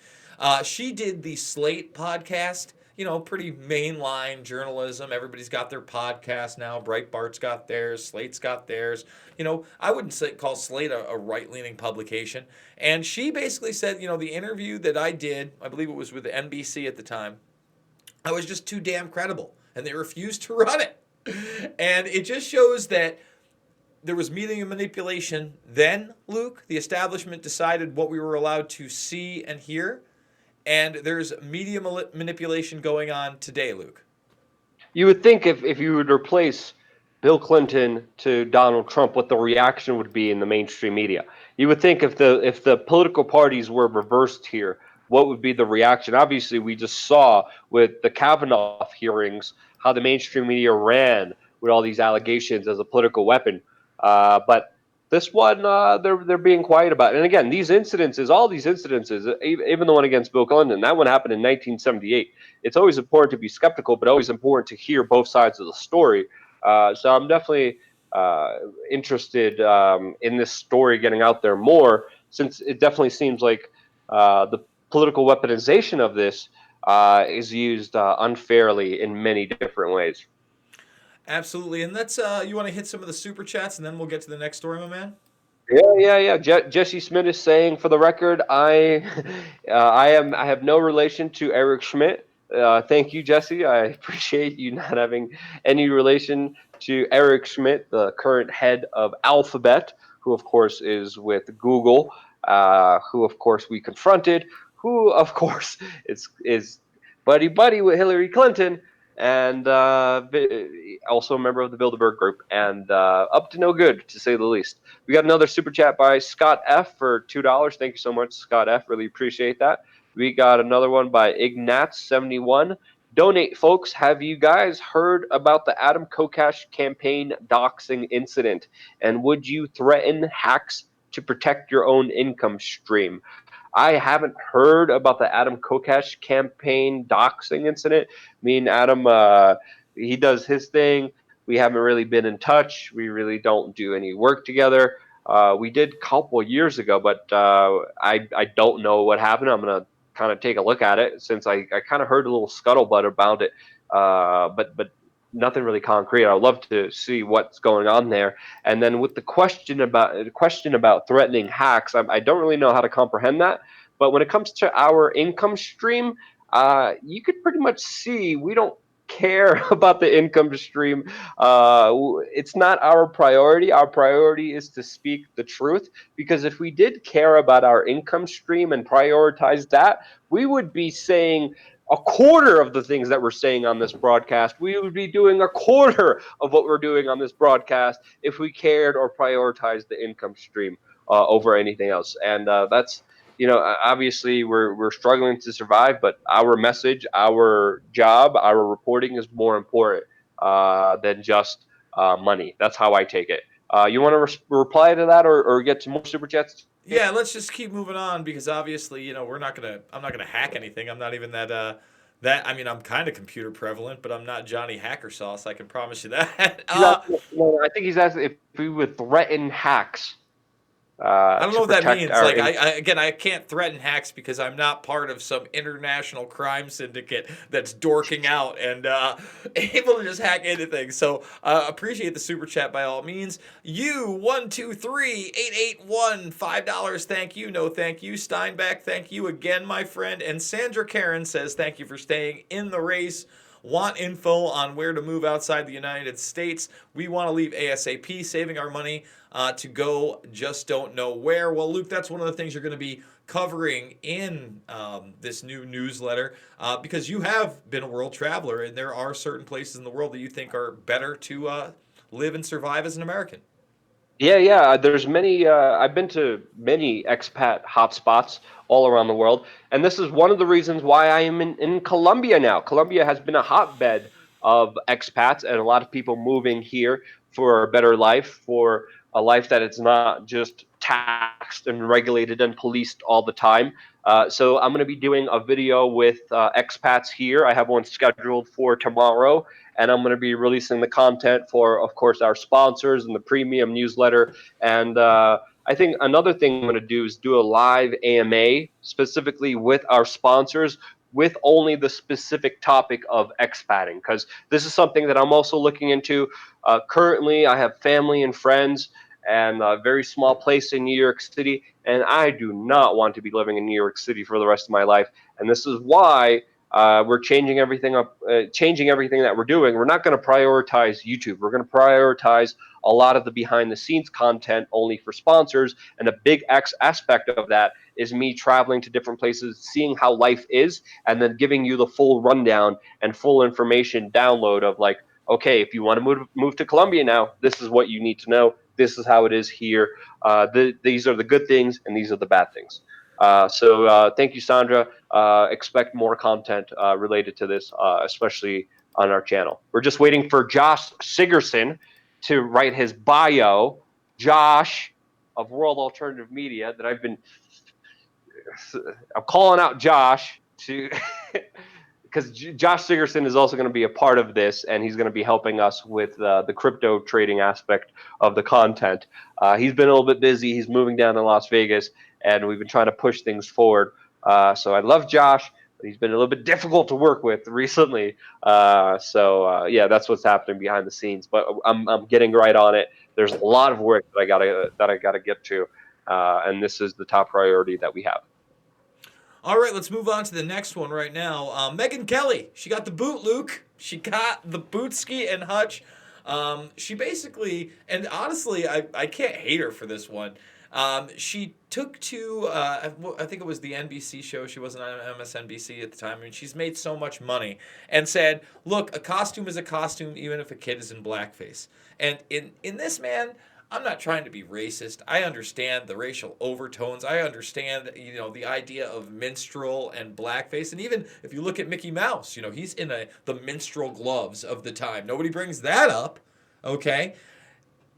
She did the Slate podcast, pretty mainline journalism. Everybody's got their podcast now. Breitbart's got theirs. Slate's got theirs. I wouldn't call Slate a right leaning publication. And she basically said, the interview that I did, I believe it was with NBC at the time, I was just too damn credible. And they refused to run it. And it just shows that there was media manipulation then, Luke. The establishment decided what we were allowed to see and hear. And there's media manipulation going on today, Luke. You would think if you would replace Bill Clinton to Donald Trump, what the reaction would be in the mainstream media. You would think if the political parties were reversed here, what would be the reaction? Obviously, we just saw with the Kavanaugh hearings how the mainstream media ran with all these allegations as a political weapon. But this one, they're being quiet about it. And again, all these incidences, even the one against Bill Clinton, that one happened in 1978. It's always important to be skeptical, but always important to hear both sides of the story. So I'm definitely interested in this story getting out there more, since it definitely seems like the political weaponization of this is used unfairly in many different ways. Absolutely. And let's you want to hit some of the super chats and then we'll get to the next story, my man? Yeah. Jesse Smith is saying, for the record, I have no relation to Eric Schmidt. Thank you, Jesse. I appreciate you not having any relation to Eric Schmidt, the current head of Alphabet, who of course is with Google, who of course we confronted, who of course is buddy with Hillary Clinton, and also a member of the Bilderberg Group, and up to no good, to say the least. We got another super chat by Scott F for $2. Thank you so much, Scott F. Really appreciate that. We got another one by Ignatz71. Donate, folks. Have you guys heard about the Adam Kokesh campaign doxing incident? And would you threaten hacks to protect your own income stream? I haven't heard about the Adam Kokesh campaign doxing incident. Me and Adam, he does his thing. We haven't really been in touch. We really don't do any work together. We did a couple years ago, but I don't know what happened. I'm gonna kind of take a look at it, since I kind of heard a little scuttlebutt about it, but nothing really concrete. I'd love to see what's going on there. And then with the question about threatening hacks, I don't really know how to comprehend that. But when it comes to our income stream, you could pretty much see we don't care about the income stream. It's not our priority. Our priority is to speak the truth, because if we did care about our income stream and prioritize that, we would be saying a quarter of the things that we're saying on this broadcast. We would be doing a quarter of what we're doing on this broadcast if we cared or prioritized the income stream over anything else. And that's, obviously we're struggling to survive, but our message, our job, our reporting is more important than just money. That's how I take it. You want to reply to that, or get some more super chats, Yeah, Jason? let's just keep moving on because obviously, I'm not gonna hack anything. I'm not even that I mean, I'm kind of computer prevalent, but I'm not Johnny Hacker Sauce. I can promise you that. He's asking, no, I think he's asking if we would threaten hacks I don't know to what that protect means. our. Like, again, I can't threaten hacks because I'm not part of some international crime syndicate that's dorking out and able to just hack anything. So, appreciate the super chat by all means. You 123 881 $5. Thank you. No, thank you. Steinbeck, thank you again, my friend. And Sandra Karen says thank you for staying in the race. Want info on where to move outside the United States? We want to leave ASAP, saving our money to go, just don't know where. Well, Luke, that's one of the things you're going to be covering in this new newsletter because you have been a world traveler, and there are certain places in the world that you think are better to live and survive as an American. Yeah, yeah. There's many. I've been to many expat hotspots all around the world, and this is one of the reasons why I am in Colombia now. Colombia has been a hotbed of expats and a lot of people moving here for a better life, for a life that it's not just taxed and regulated and policed all the time. So I'm going to be doing a video with expats here. I have one scheduled for tomorrow, and I'm going to be releasing the content for, of course, our sponsors and the premium newsletter. And I think another thing I'm going to do is do a live AMA specifically with our sponsors with only the specific topic of expatting, because this is something that I'm also looking into. Currently, I have family and friends and a very small place in New York City, and I do not want to be living in New York City for the rest of my life. And this is why we're changing everything up, changing everything that we're doing. We're not going to prioritize YouTube. We're going to prioritize a lot of the behind the scenes content only for sponsors. And a big aspect of that is me traveling to different places, seeing how life is, and then giving you the full rundown and full information download of like, okay, if you want to move to Colombia now, this is what you need to know. This is how it is here. These are the good things, and these are the bad things. So thank you, Sandra. Expect more content related to this, especially on our channel. We're just waiting for Josh Sigerson to write his bio. Josh of World Alternative Media, that I'm calling out Josh to because Josh Sigerson is also going to be a part of this, and he's going to be helping us with the crypto trading aspect of the content. He's been a little bit busy. He's moving down to Las Vegas, and we've been trying to push things forward. So I love Josh, but he's been a little bit difficult to work with recently. Yeah, that's what's happening behind the scenes. But I'm getting right on it. There's a lot of work that I gotta get to, and this is the top priority that we have. All right, let's move on to the next one right now. Megan Kelly, she got the boot, Luke. She got the bootski and hutch. She basically, and honestly, I can't hate her for this one. She took to, I think it was the NBC show. She wasn't on MSNBC at the time. I mean, she's made so much money and said, look, a costume is a costume, even if a kid is in blackface. And in this, man, I'm not trying to be racist. I understand the racial overtones. I understand, the idea of minstrel and blackface. And even if you look at Mickey Mouse, he's in the minstrel gloves of the time. Nobody brings that up, okay?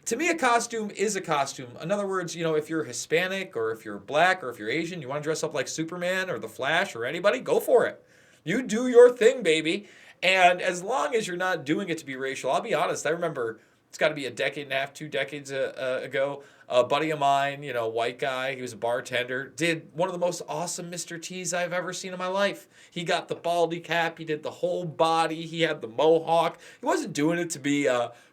To me, a costume is a costume. In other words, if you're Hispanic or if you're black or if you're Asian, you want to dress up like Superman or the Flash or anybody, go for it. You do your thing, baby. And as long as you're not doing it to be racial, I'll be honest. I remember it's got to be a decade and a half, 2 decades ago. A buddy of mine, white guy, he was a bartender, did one of the most awesome Mr. T's I've ever seen in my life. He got the baldy cap, he did the whole body, he had the mohawk. He wasn't doing it to be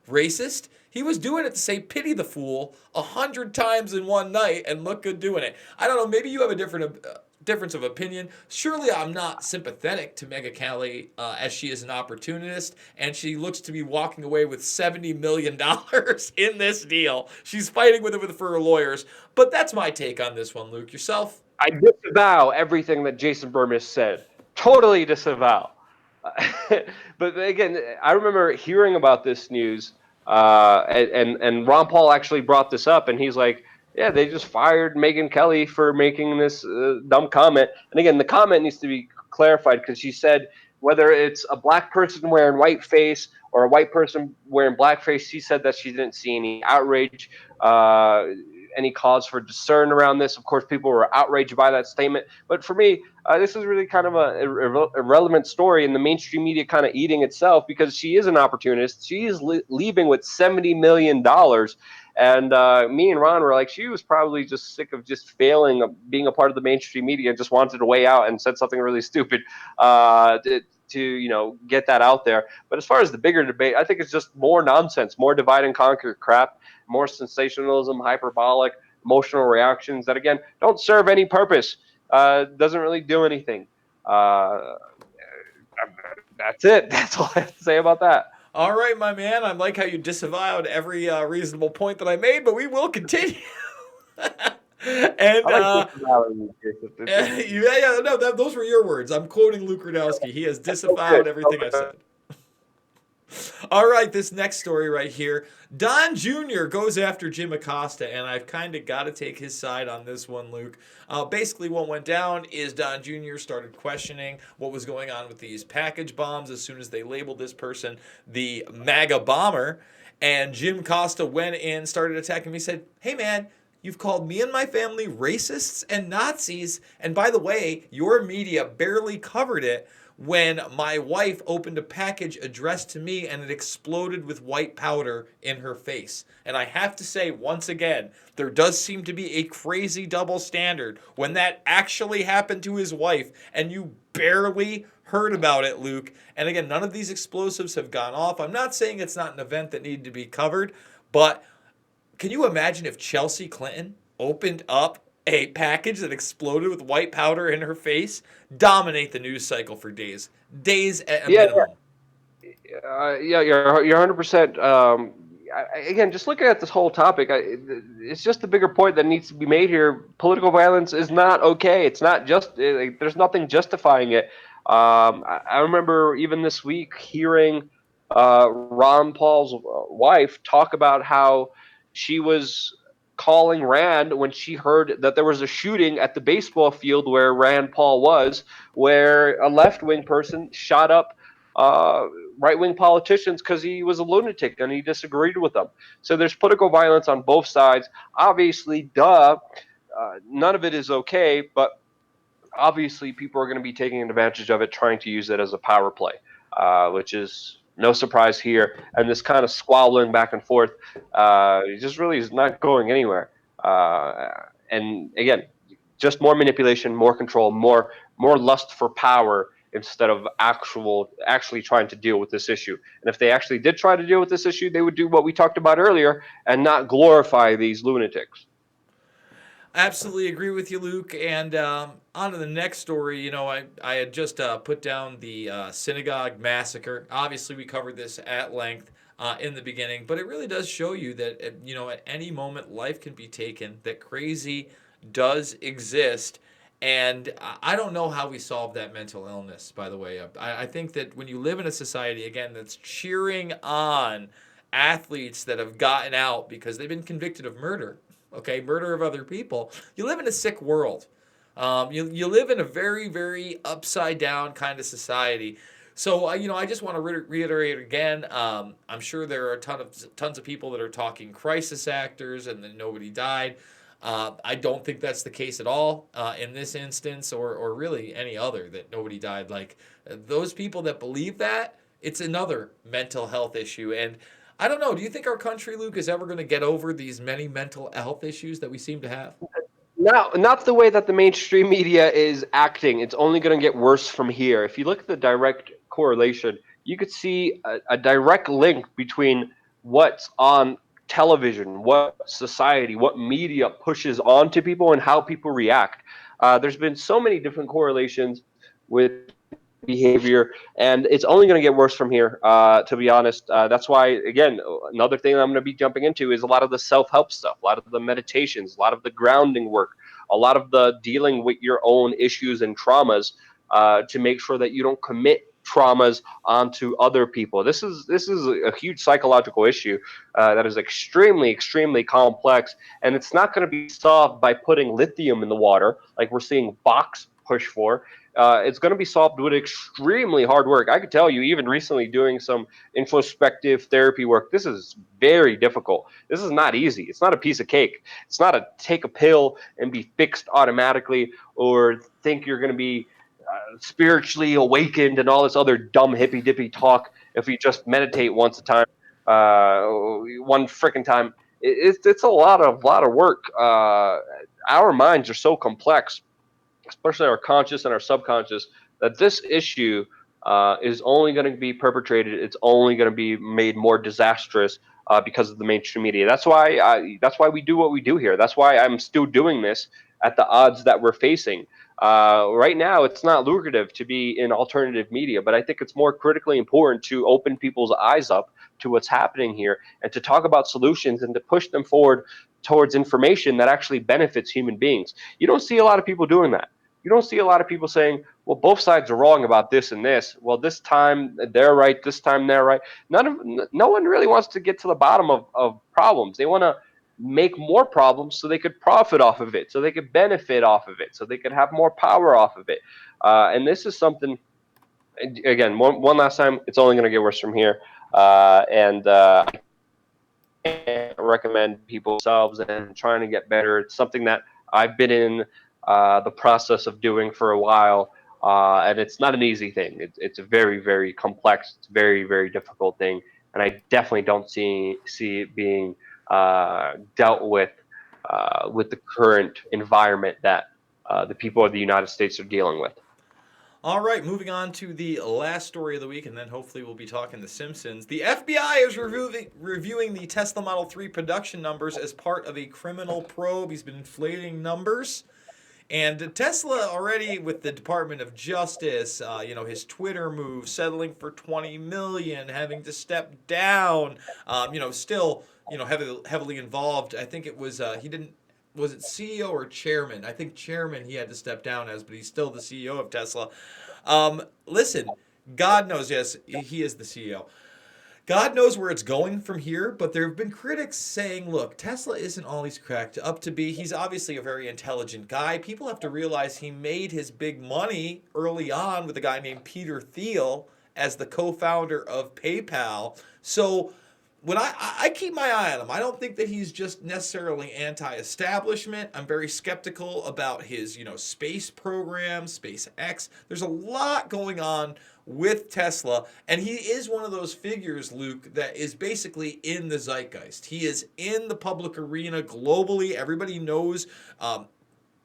racist. He was doing it to say "pity the fool" 100 times in one night and look good doing it. I don't know. Maybe you have a difference of opinion. Surely I'm not sympathetic to Mega Kelly as she is an opportunist and she looks to be walking away with $70 million in this deal. She's fighting with it for her lawyers. But that's my take on this one, Luke. Yourself? I disavow everything that Jason Burmis said. Totally disavow. But again, I remember hearing about this news, and Ron Paul actually brought this up, and he's like, "Yeah, they just fired Megyn Kelly for making this dumb comment." And again, the comment needs to be clarified because she said whether it's a black person wearing whiteface or a white person wearing blackface, she said that she didn't see any outrage, uh, any cause for concern around this. Of course, people were outraged by that statement. But for me, this is really kind of a irrelevant story, and the mainstream media kind of eating itself because she is an opportunist. She is leaving with $70 million. And me and Ron were like, she was probably just sick of just failing, being a part of the mainstream media, and just wanted to weigh out and said something really stupid to get that out there. But as far as the bigger debate, I think it's just more nonsense, more divide and conquer crap, more sensationalism, hyperbolic, emotional reactions that again don't serve any purpose. Doesn't really do anything. Uh, that's it. That's all I have to say about that. All right, my man. I like how you disavowed every reasonable point that I made, but we will continue. I and like this analogy, yeah, Jason. yeah, no, those were your words. I'm quoting Luke Rudowski. He has So good. disavowed So everything I've good. said. All right, this next story right here. Don Jr. goes after Jim Acosta, and I've kind of got to take his side on this one, Luke. Basically, what went down is Don Jr. started questioning what was going on with these package bombs as soon as they labeled this person the MAGA bomber. And Jim Costa went in, started attacking me, said, "Hey, man, you've called me and my family racists and Nazis. And by the way, your media barely covered it when my wife opened a package addressed to me and it exploded with white powder in her face." And I have to say, once again, there does seem to be a crazy double standard when that actually happened to his wife and you barely heard about it, Luke. And again, none of these explosives have gone off. I'm not saying it's not an event that needed to be covered, but can you imagine if Chelsea Clinton opened up a package that exploded with white powder in her face? Dominate the news cycle for days. Days at a Yeah, minimum. yeah, you're 100%. Again, just looking at this whole topic, it's just the bigger point that needs to be made here. Political violence is not okay. It's not just like, there's nothing justifying it. I remember even this week hearing Ron Paul's wife talk about how she was calling Rand when she heard that there was a shooting at the baseball field where Rand Paul was, where a left wing person shot up uh, right wing politicians because he was a lunatic and he disagreed with them. So there's political violence on both sides. Obviously, none of it is okay, but obviously people are going to be taking advantage of it, trying to use it as a power play, which is no surprise here. And this kind of squabbling back and forth just really is not going anywhere. Uh, and again, just more manipulation, more control, more lust for power instead of actually trying to deal with this issue. And if they actually did try to deal with this issue, they would do what we talked about earlier and not glorify these lunatics. Absolutely agree with you, Luke. And on to the next story. I had just put down the synagogue massacre. Obviously, we covered this at length in the beginning, but it really does show you that, at any moment, life can be taken, that crazy does exist. And I don't know how we solve that mental illness, by the way. I think that when you live in a society, again, that's cheering on athletes that have gotten out because they've been convicted of murder, okay, murder of other people, you live in a sick world. You live in a very, very upside down kind of society. So, I just want to reiterate again. I'm sure there are tons of people that are talking crisis actors and that nobody died. I don't think that's the case at all in this instance, or really any other, that nobody died. Like those people that believe that, it's another mental health issue. And I don't know. Do you think our country, Luke, is ever going to get over these many mental health issues that we seem to have? Not the way that the mainstream media is acting. It's only going to get worse from here. If you look at the direct correlation, you could see a direct link between what's on television, what society, what media pushes onto people, and how people react. There's been so many different correlations with behavior, and it's only going to get worse from here. To be honest, that's why again, another thing I'm going to be jumping into is a lot of the self-help stuff, a lot of the meditations, a lot of the grounding work, a lot of the dealing with your own issues and traumas to make sure that you don't commit traumas onto other people. This is a huge psychological issue that is extremely complex, and it's not going to be solved by putting lithium in the water like we're seeing push for. It's going to be solved with extremely hard work. I could tell you, even recently doing some introspective therapy work, this is very difficult. This is not easy. It's not a piece of cake. It's not a take a pill and be fixed automatically, or think you're going to be spiritually awakened and all this other dumb hippy dippy talk if you just meditate once a time, one freaking time. It's a lot of work. Our minds are so complex, especially our conscious and our subconscious, that this issue is only going to be perpetrated. It's only going to be made more disastrous because of the mainstream media. That's why we do what we do here. That's why I'm still doing this at the odds that we're facing. Right now, it's not lucrative to be in alternative media, but I think it's more critically important to open people's eyes up to what's happening here and to talk about solutions and to push them forward towards information that actually benefits human beings. You don't see a lot of people doing that. You don't see a lot of people saying, well, both sides are wrong about this and this. Well, this time they're right, this time they're right. No one really wants to get to the bottom of problems. They want to make more problems so they could profit off of it, so they could benefit off of it, so they could have more power off of it. And this is something, again, one last time, it's only going to get worse from here. I can't recommend people themselves and trying to get better. It's something that I've been in the process of doing for a while, and it's not an easy thing. It's a very, very complex, it's a very, very difficult thing, and I definitely don't see it being dealt with the current environment that the people of the United States are dealing with. All right, moving on to the last story of the week, and then hopefully we'll be talking The Simpsons. The FBI is reviewing the Tesla Model 3 production numbers as part of a criminal probe. He's been inflating numbers. And Tesla already with the Department of Justice, his Twitter move, settling for 20 million, having to step down, still, heavily involved. I think it was he didn't was it CEO or chairman? I think chairman he had to step down as, but he's still the CEO of Tesla. Listen, God knows, yes, he is the CEO. God knows where it's going from here, but there have been critics saying, look, Tesla isn't all he's cracked up to be. He's obviously a very intelligent guy. People have to realize he made his big money early on with a guy named Peter Thiel as the co-founder of PayPal. So when I keep my eye on him, I don't think that he's just necessarily anti-establishment. I'm very skeptical about his, space program, SpaceX. There's a lot going on with Tesla, and he is one of those figures, Luke, that is basically in the zeitgeist. He is in the public arena globally. Everybody knows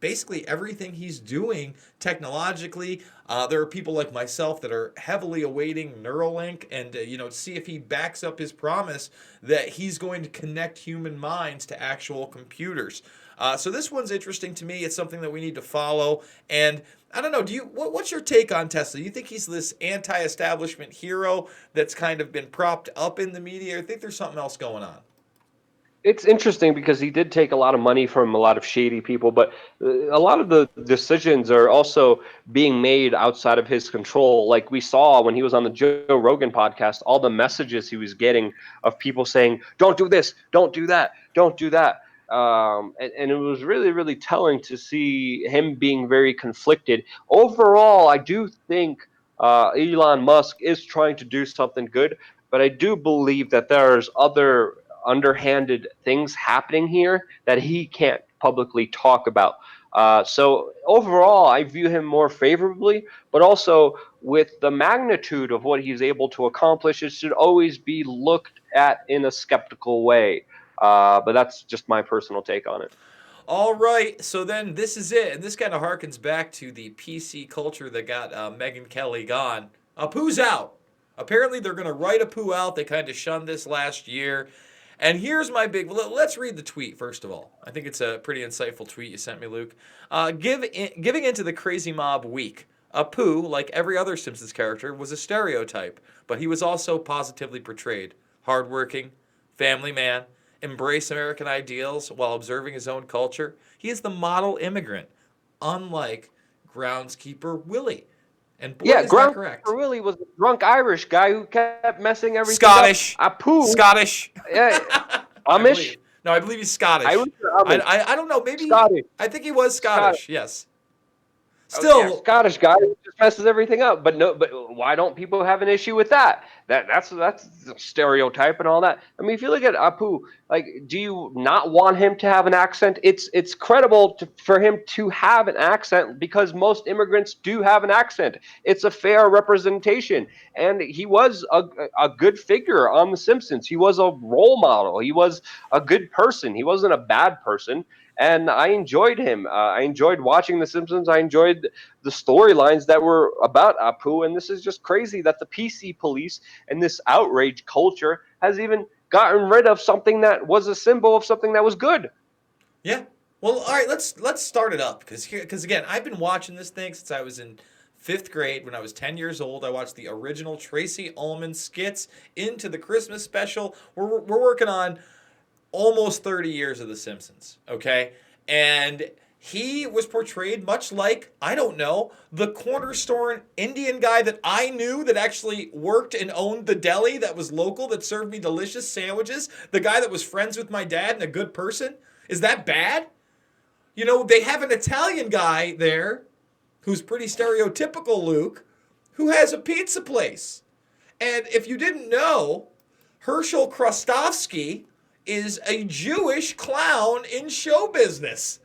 basically everything he's doing technologically. There are people like myself that are heavily awaiting Neuralink and, see if he backs up his promise that he's going to connect human minds to actual computers. So this one's interesting to me. It's something that we need to follow. And I don't know, what's your take on Tesla? Do you think he's this anti-establishment hero that's kind of been propped up in the media, or think there's something else going on? It's interesting because he did take a lot of money from a lot of shady people, but a lot of the decisions are also being made outside of his control. Like we saw when he was on the Joe Rogan podcast, all the messages he was getting of people saying, don't do this, don't do that, don't do that. And it was really, really telling to see him being very conflicted. Overall, I do think Elon Musk is trying to do something good, but I do believe that there's other underhanded things happening here that he can't publicly talk about. So overall, I view him more favorably, but also with the magnitude of what he's able to accomplish, it should always be looked at in a skeptical way. But that's just my personal take on it. All right, so then this is it, and this kind of harkens back to the PC culture that got Megyn Kelly gone. Apu's out. Apparently, they're going to write Apu out. They kind of shunned this last year. And here's my big. Let's read the tweet first of all. I think it's a pretty insightful tweet you sent me, Luke. Giving into the crazy mob week. Apu, like every other Simpsons character, was a stereotype, but he was also positively portrayed. Hardworking, family man, embrace American ideals while observing his own culture. He is the model immigrant, unlike groundskeeper Willie. And boy, Yeah, is that Ground correct. Willie was a drunk Irish guy who kept messing everything Scottish. up. Apu, Scottish. yeah, I Amish, believe. No, I believe he's Scottish. Irish or Amish? I don't know. Maybe Scottish. I think he was Scottish. Scottish. Yes. Oh yeah, Still, Scottish guy who just messes everything up. But no, but why don't people have an issue with that? That's a stereotype and all that. I mean, if you look at Apu, like, do you not want him to have an accent? It's credible for him to have an accent because most immigrants do have an accent. It's a fair representation, and he was a good figure on The Simpsons. He was a role model. He was a good person. He wasn't a bad person, and I enjoyed him. I enjoyed watching The Simpsons. I enjoyed the storylines that were about Apu, and this is just crazy that the PC police and this outrage culture has even gotten rid of something that was a symbol of something that was good. yeah. Well, all right. Let's start it up because again, I've been watching this thing since I was in fifth grade. When I was 10 years old, I watched the original Tracy Ullman skits into the Christmas special. We're working on almost 30 years of The Simpsons. Okay, and he was portrayed much like, I don't know, the corner store Indian guy that I knew that actually worked and owned the deli that was local that served me delicious sandwiches. The guy that was friends with my dad and a good person. Is that bad? You know, they have an Italian guy there who's pretty stereotypical, Luke, who has a pizza place. And if you didn't know, Herschel Krostowski is a Jewish clown in show business.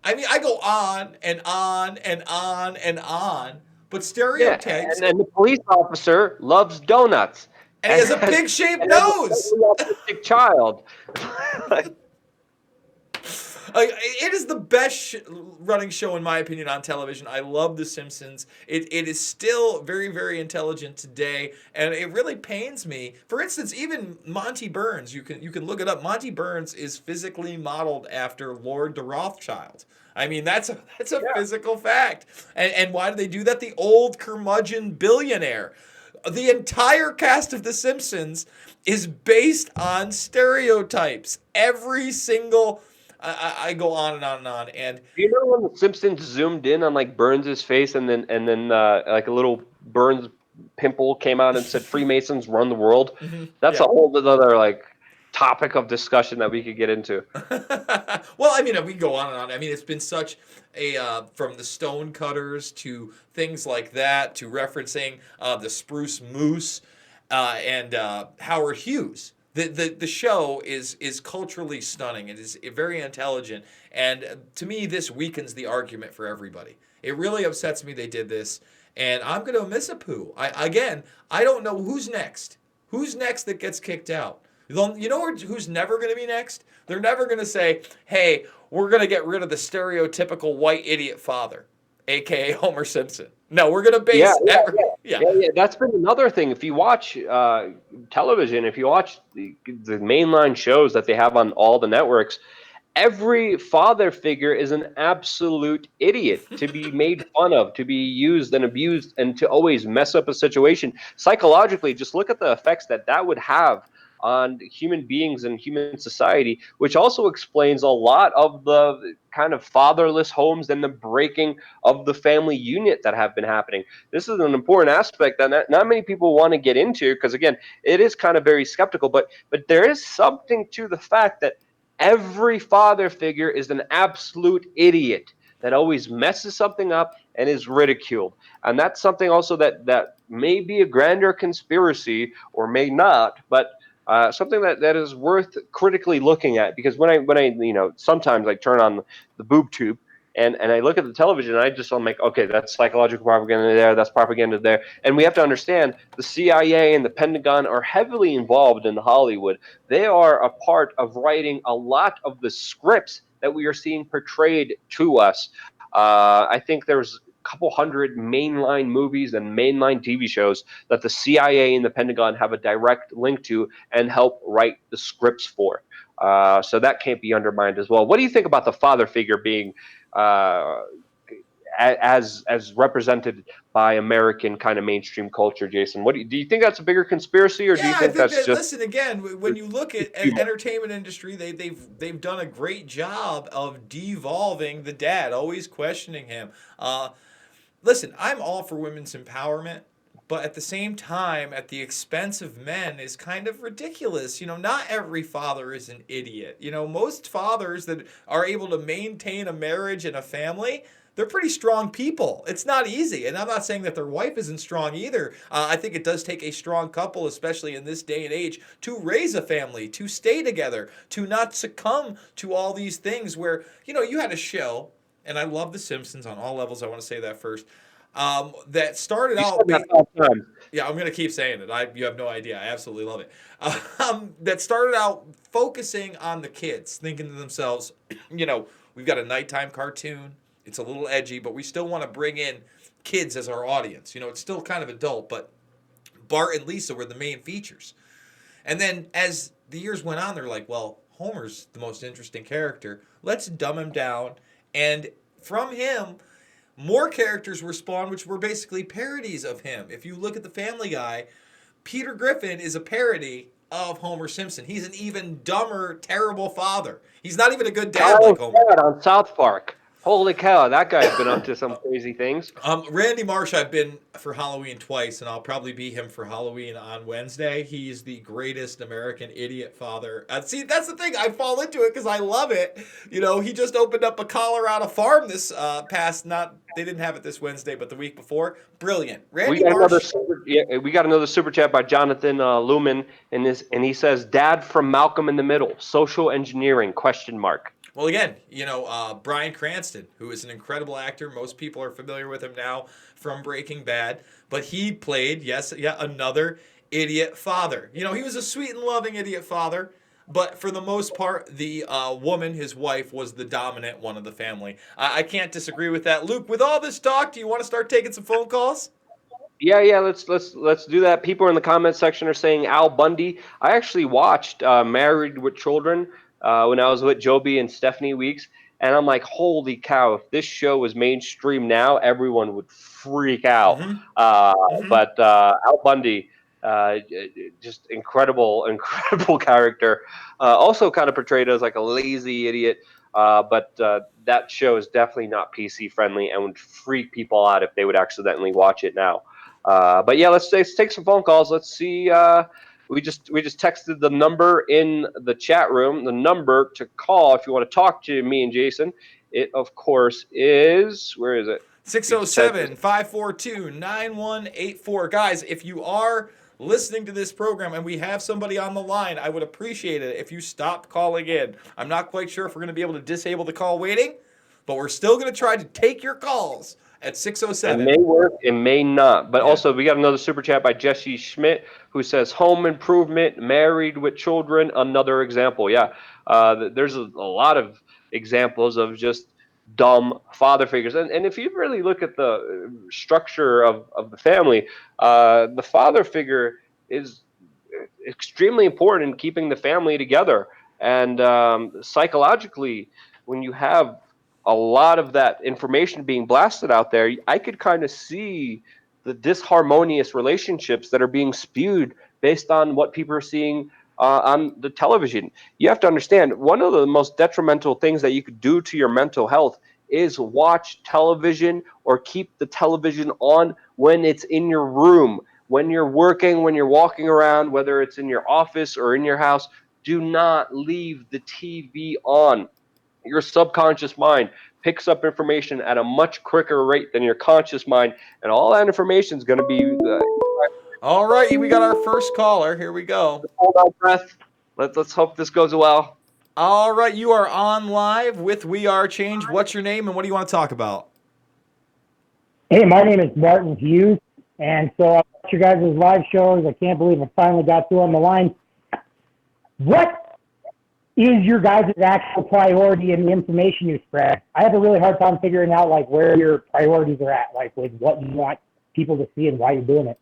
I mean, I go on and on and on and on, but Yeah, stereotypes, and the police officer loves donuts and he and has a has pig shaped and has a nose. slightly autistic child. It is the best running show, in my opinion, on television. I love The Simpsons. It is still very, very intelligent today, and it really pains me. For instance, even Monty Burns, you can look it up. Monty Burns is physically modeled after Lord de Rothschild. I mean, that's a Yeah, physical fact. And why do they do that? The old curmudgeon billionaire. The entire cast of The Simpsons is based on stereotypes. Every single I go on and on and on. And do you know when the Simpsons zoomed in on like Burns' face, and then like a little Burns pimple came out and said Freemasons run the world? That's a yeah. whole other like topic of discussion that we could get into. Well, I mean, we can go on and on. I mean, it's been such a from the stone cutters to things like that to referencing the spruce moose and Howard Hughes. The show is culturally stunning. It is very intelligent, and to me, this weakens the argument for everybody. It really upsets me they did this, and I'm going to miss a poo. I don't know who's next. Who's next that gets kicked out? You know who's never going to be next? They're never going to say, "Hey, we're going to get rid of the stereotypical white idiot father, aka Homer Simpson." No, we're going to Yeah, base yeah, every yeah, yeah. yeah, yeah. That's been another thing. If you watch television, if you watch the mainline shows that they have on all the networks, every father figure is an absolute idiot to be made fun of, to be used and abused, and to always mess up a situation. Psychologically, just look at the effects that that would have on human beings and human society, which also explains a lot of the kind of fatherless homes and the breaking of the family unit that have been happening. This is an important aspect that not many people want to get into because, again, it is kind of very skeptical, but there is something to the fact that every father figure is an absolute idiot that always messes something up and is ridiculed. And that's something also that may be a grander conspiracy or may not, but something that is worth critically looking at. Because when I sometimes I turn on the boob tube and I look at the television and I'm like, okay, that's psychological propaganda there, that's propaganda there. And we have to understand the CIA and the Pentagon are heavily involved in Hollywood. They are a part of writing a lot of the scripts that we are seeing portrayed to us. I think there's a couple hundred mainline movies and mainline TV shows that the CIA and the Pentagon have a direct link to and help write the scripts for. So that can't be undermined as well. What do you think about the father figure being uh, as represented by American kind of mainstream culture, Jason? Do you think that's a bigger conspiracy, or do you Yeah, I think think that's that. just Listen again. When you look at humor? entertainment industry, they've done a great job of devolving the dad, always questioning him. Listen, I'm all for women's empowerment, but at the same time, at the expense of men is kind of ridiculous. You know, not every father is an idiot. You know, most fathers that are able to maintain a marriage and a family, they're pretty strong people. It's not easy. And I'm not saying that their wife isn't strong either. I think it does take a strong couple, especially in this day and age, to raise a family, to stay together, to not succumb to all these things where, you had a show, and I love The Simpsons on all levels. I want to say that first. That started You said out. that 5 times. Yeah, I'm gonna keep saying it. You have no idea. I absolutely love it. That started out focusing on the kids, thinking to themselves, we've got a nighttime cartoon. It's a little edgy, but we still want to bring in kids as our audience. It's still kind of adult, but Bart and Lisa were the main features. And then as the years went on, they're like, well, Homer's the most interesting character. Let's dumb him down. And from him, more characters were spawned, which were basically parodies of him. If you look at the Family Guy, Peter Griffin is a parody of Homer Simpson. He's an even dumber, terrible father. He's not even a good dad like Homer. On South Park. Holy cow, that guy's been up to some crazy things. Randy Marsh, I've been for Halloween twice, and I'll probably be him for Halloween on Wednesday. He's the greatest American idiot father. See, that's the thing. I fall into it because I love it. He just opened up a Colorado farm this they didn't have it this Wednesday, but the week before. Brilliant. Randy Marsh. We got another super chat by Jonathan Lumen, and he says, "Dad from Malcolm in the Middle, social engineering?" ? Well, again, Bryan Cranston, who is an incredible actor. Most people are familiar with him now from Breaking Bad. But he played, another idiot father. He was a sweet and loving idiot father. But for the most part, the woman, his wife, was the dominant one of the family. I can't disagree with that. Luke, with all this talk, do you want to start taking some phone calls? Yeah. Let's do that. People in the comment section are saying Al Bundy. I actually watched Married with Children when I was with Joby and Stephanie Weeks, and I'm like, holy cow! If this show was mainstream now, everyone would freak out. But Al Bundy, just incredible character. Also, kind of portrayed as like a lazy idiot. But that show is definitely not PC friendly and would freak people out if they would accidentally watch it now. But yeah, let's take some phone calls. Let's see. We just texted the number in the chat room. The number to call if you want to talk to me and Jason. It of course is, where is it? 607-542-9184. Guys, if you are listening to this program and we have somebody on the line, I would appreciate it if you stop calling in. I'm not quite sure if we're going to be able to disable the call waiting, but we're still going to try to take your calls at 607. It may work, it may not. But also, we got another super chat by Jesse Schmidt who says, "Home Improvement, Married with Children, another example." Yeah, there's a lot of examples of just dumb father figures. And if you really look at the structure of the family, the father figure is extremely important in keeping the family together. And psychologically, when you have a lot of that information being blasted out there, I could kind of see the disharmonious relationships that are being spewed based on what people are seeing on the television. You have to understand, one of the most detrimental things that you could do to your mental health is watch television or keep the television on when it's in your room, when you're working, when you're walking around, whether it's in your office or in your house. Do not leave the TV on. Your subconscious mind picks up information at a much quicker rate than your conscious mind, and all that information is going to be. All right, we got our first caller. Here we go. Hold on, breath. Let's hope this goes well. All right, you are on live with WeAreChange. What's your name and what do you want to talk about? Hey, my name is Martin Hughes, and so I watch your guys' live shows. I can't believe I finally got through on the line. What is your guys' actual priority in the information you spread? I have a really hard time figuring out like where your priorities are at, like with what you want people to see and why you're doing it.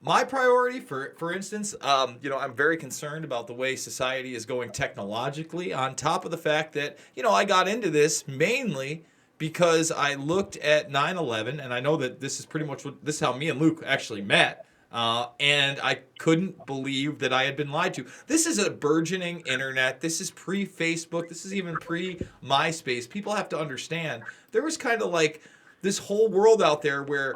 My priority, for instance, I'm very concerned about the way society is going technologically, on top of the fact that, I got into this mainly because I looked at 9/11, and I know that this is pretty much this is how me and Luke actually met. And I couldn't believe that I had been lied to. This is a burgeoning internet. This is pre-Facebook. This is even pre-MySpace. People have to understand there was kind of like this whole world out there where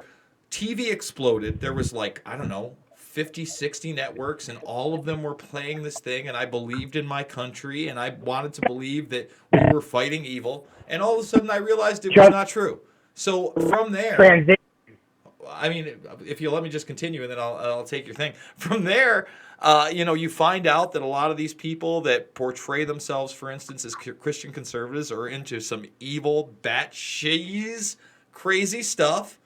TV exploded. There was like, I don't know, 50, 60 networks, and all of them were playing this thing, and I believed in my country, and I wanted to believe that we were fighting evil, and all of a sudden I realized it was Just not true. So from there, transition. I mean, if you let me just continue, and then I'll take your thing. From there, you find out that a lot of these people that portray themselves, for instance, as Christian conservatives, are into some evil, batshit crazy stuff.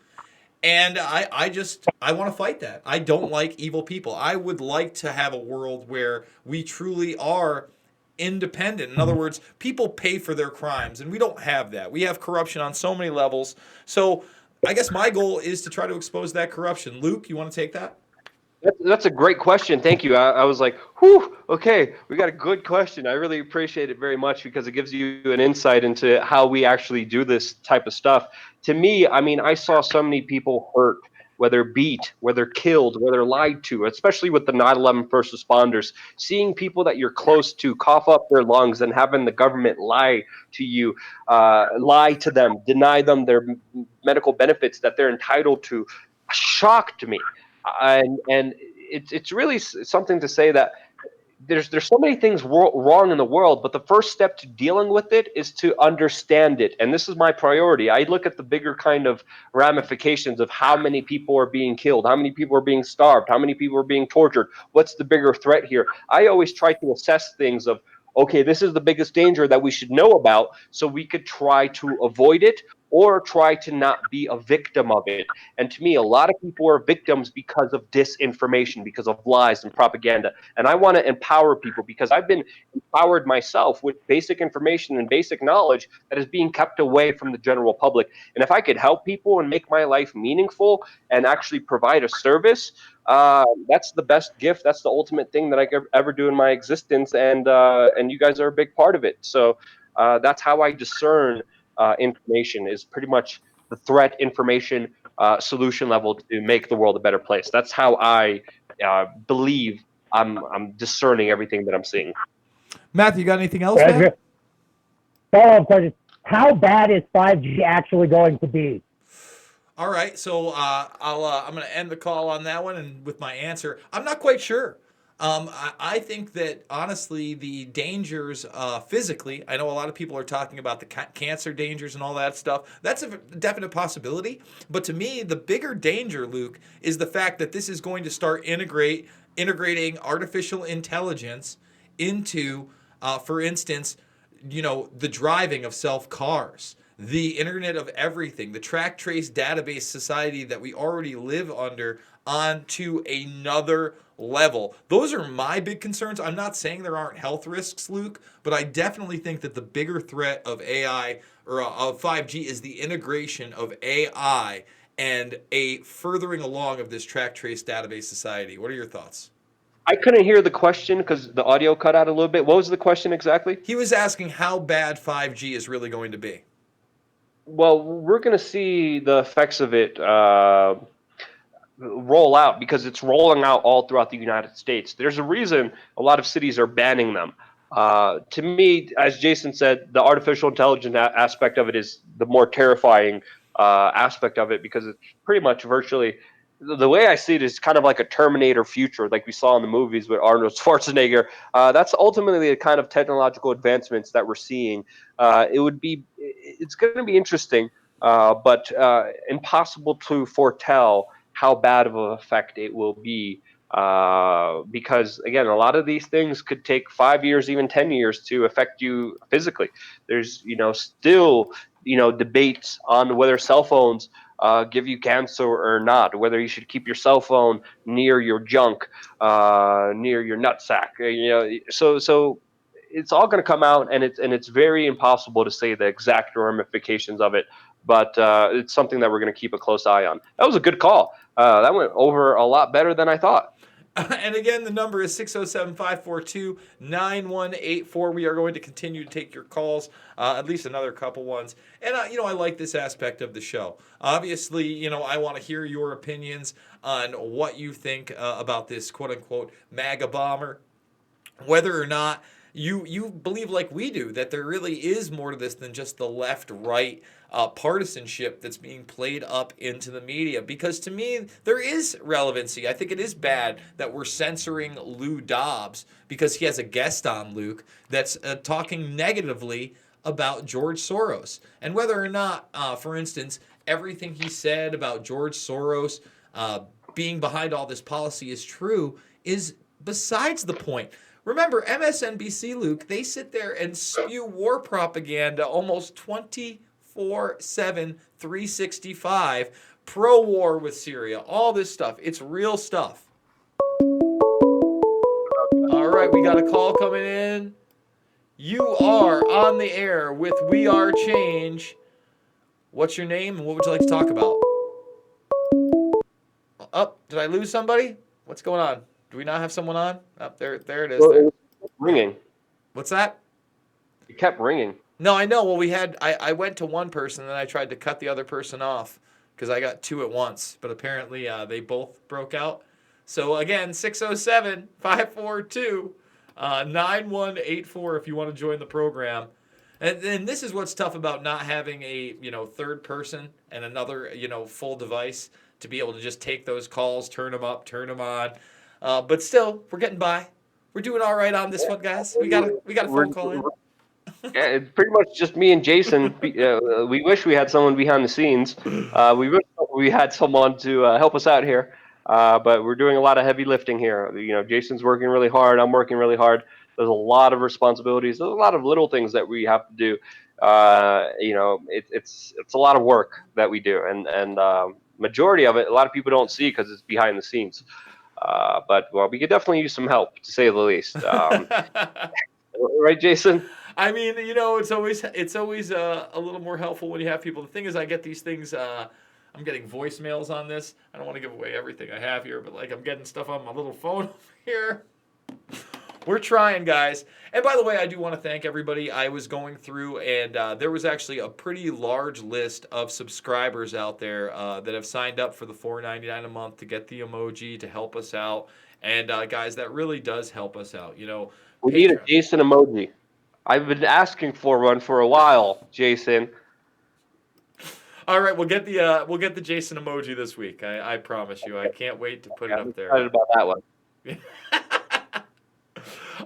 And I want to fight that. I don't like evil people. I would like to have a world where we truly are independent. In other words, people pay for their crimes, and we don't have that. We have corruption on so many levels. So I guess my goal is to try to expose that corruption. Luke, you want to take that? That's a great question. Thank you. I was like, whew, okay, we got a good question. I really appreciate it very much because it gives you an insight into how we actually do this type of stuff. To me, I mean, I saw so many people hurt, whether beat, whether killed, whether lied to, especially with the 9/11 first responders. Seeing people that you're close to cough up their lungs and having the government lie to you, lie to them, deny them their medical benefits that they're entitled to, shocked me. And it's really something to say that there's so many things wrong in the world, but the first step to dealing with it is to understand it. And this is my priority. I look at the bigger kind of ramifications of how many people are being killed, how many people are being starved, how many people are being tortured. What's the bigger threat here? I always try to assess things of, okay, this is the biggest danger that we should know about so we could try to avoid it or try to not be a victim of it. And to me, a lot of people are victims because of disinformation, because of lies and propaganda. And I want to empower people because I've been empowered myself with basic information and basic knowledge that is being kept away from the general public. And if I could help people and make my life meaningful and actually provide a service, that's the best gift. That's the ultimate thing that I could ever do in my existence. And you guys are a big part of it. So that's how I discern information is pretty much the threat information solution level to make the world a better place. That's how I believe I'm discerning everything that I'm seeing. Matthew, you got anything else, That's man? good. Follow-up question. How bad is 5G actually going to be? All right, so I'm going to end the call on that one, and with my answer, I'm not quite sure. I think that honestly, the dangers physically, I know a lot of people are talking about the cancer dangers and all that stuff. That's a definite possibility. But to me, the bigger danger, Luke, is the fact that this is going to start integrating artificial intelligence into, for instance, the driving of self cars, the Internet of Everything, the track trace database society that we already live under, onto another level. Those are my big concerns. I'm not saying there aren't health risks, Luke, but I definitely think that the bigger threat of AI or of 5G is the integration of AI and a furthering along of this track trace database society. What are your thoughts? I couldn't hear the question because the audio cut out a little bit. What was the question exactly? He was asking how bad 5G is really going to be. Well, we're going to see the effects of it roll out because it's rolling out all throughout the United States. There's a reason a lot of cities are banning them. To me, as Jason said, the artificial intelligence aspect of it is the more terrifying aspect of it because it's pretty much virtually the way I see it is kind of like a Terminator future, like we saw in the movies with Arnold Schwarzenegger. That's ultimately the kind of technological advancements that we're seeing. It's going to be interesting, but impossible to foretell how bad of an effect it will be. Because again, a lot of these things could take 5 years, even 10 years to affect you physically. There's, still, debates on whether cell phones give you cancer or not, whether you should keep your cell phone near your junk, near your nutsack. So it's all going to come out, and it's very impossible to say the exact ramifications of it. But it's something that we're going to keep a close eye on. That was a good call. That went over a lot better than I thought. And again, the number is 607-542-9184. We are going to continue to take your calls, at least another couple ones. And, I like this aspect of the show. Obviously, I want to hear your opinions on what you think about this quote-unquote MAGA bomber, whether or not you believe like we do that there really is more to this than just the left right partisanship that's being played up into the media. Because to me, there is relevancy. I think it is bad that we're censoring Lou Dobbs because he has a guest on, Luke, that's talking negatively about George Soros. And whether or not, for instance, everything he said about George Soros being behind all this policy is true is besides the point. Remember, MSNBC, Luke, they sit there and spew war propaganda almost 24/7, 365, pro war with Syria, all this stuff. It's real stuff. All right, we got a call coming in. You are on the air with We Are Change. What's your name and what would you like to talk about? Oh, did I lose somebody? What's going on? Do we not have someone on? Oh, there it is. Well, There. it kept ringing. What's that? It kept ringing. No, I know. Well, I went to one person, and then I tried to cut the other person off because I got two at once. But apparently, they both broke out. So again, 607-542-9184 if you want to join the program. And this is what's tough about not having a third person and another full device to be able to just take those calls, turn them up, turn them on. But still, we're getting by. We're doing all right on this one, guys. We got a phone call in. Yeah, it's pretty much just me and Jason. We wish we had someone behind the scenes. We wish we had someone to help us out here. But we're doing a lot of heavy lifting here. Jason's working really hard. I'm working really hard. There's a lot of responsibilities. There's a lot of little things that we have to do. It's a lot of work that we do, and majority of it, a lot of people don't see because it's behind the scenes. But we could definitely use some help, to say the least. Right, Jason? I mean, it's always a little more helpful when you have people. The thing is, I get these things. I'm getting voicemails on this. I don't want to give away everything I have here, but I'm getting stuff on my little phone over here. We're trying, guys. And by the way, I do want to thank everybody. I was going through, and there was actually a pretty large list of subscribers out there that have signed up for the $4.99 a month to get the emoji to help us out. And guys, that really does help us out. We need a Jason emoji. I've been asking for one for a while, Jason. All right, we'll get the Jason emoji this week. I promise you. I can't wait to put it up there. I'm excited about that one.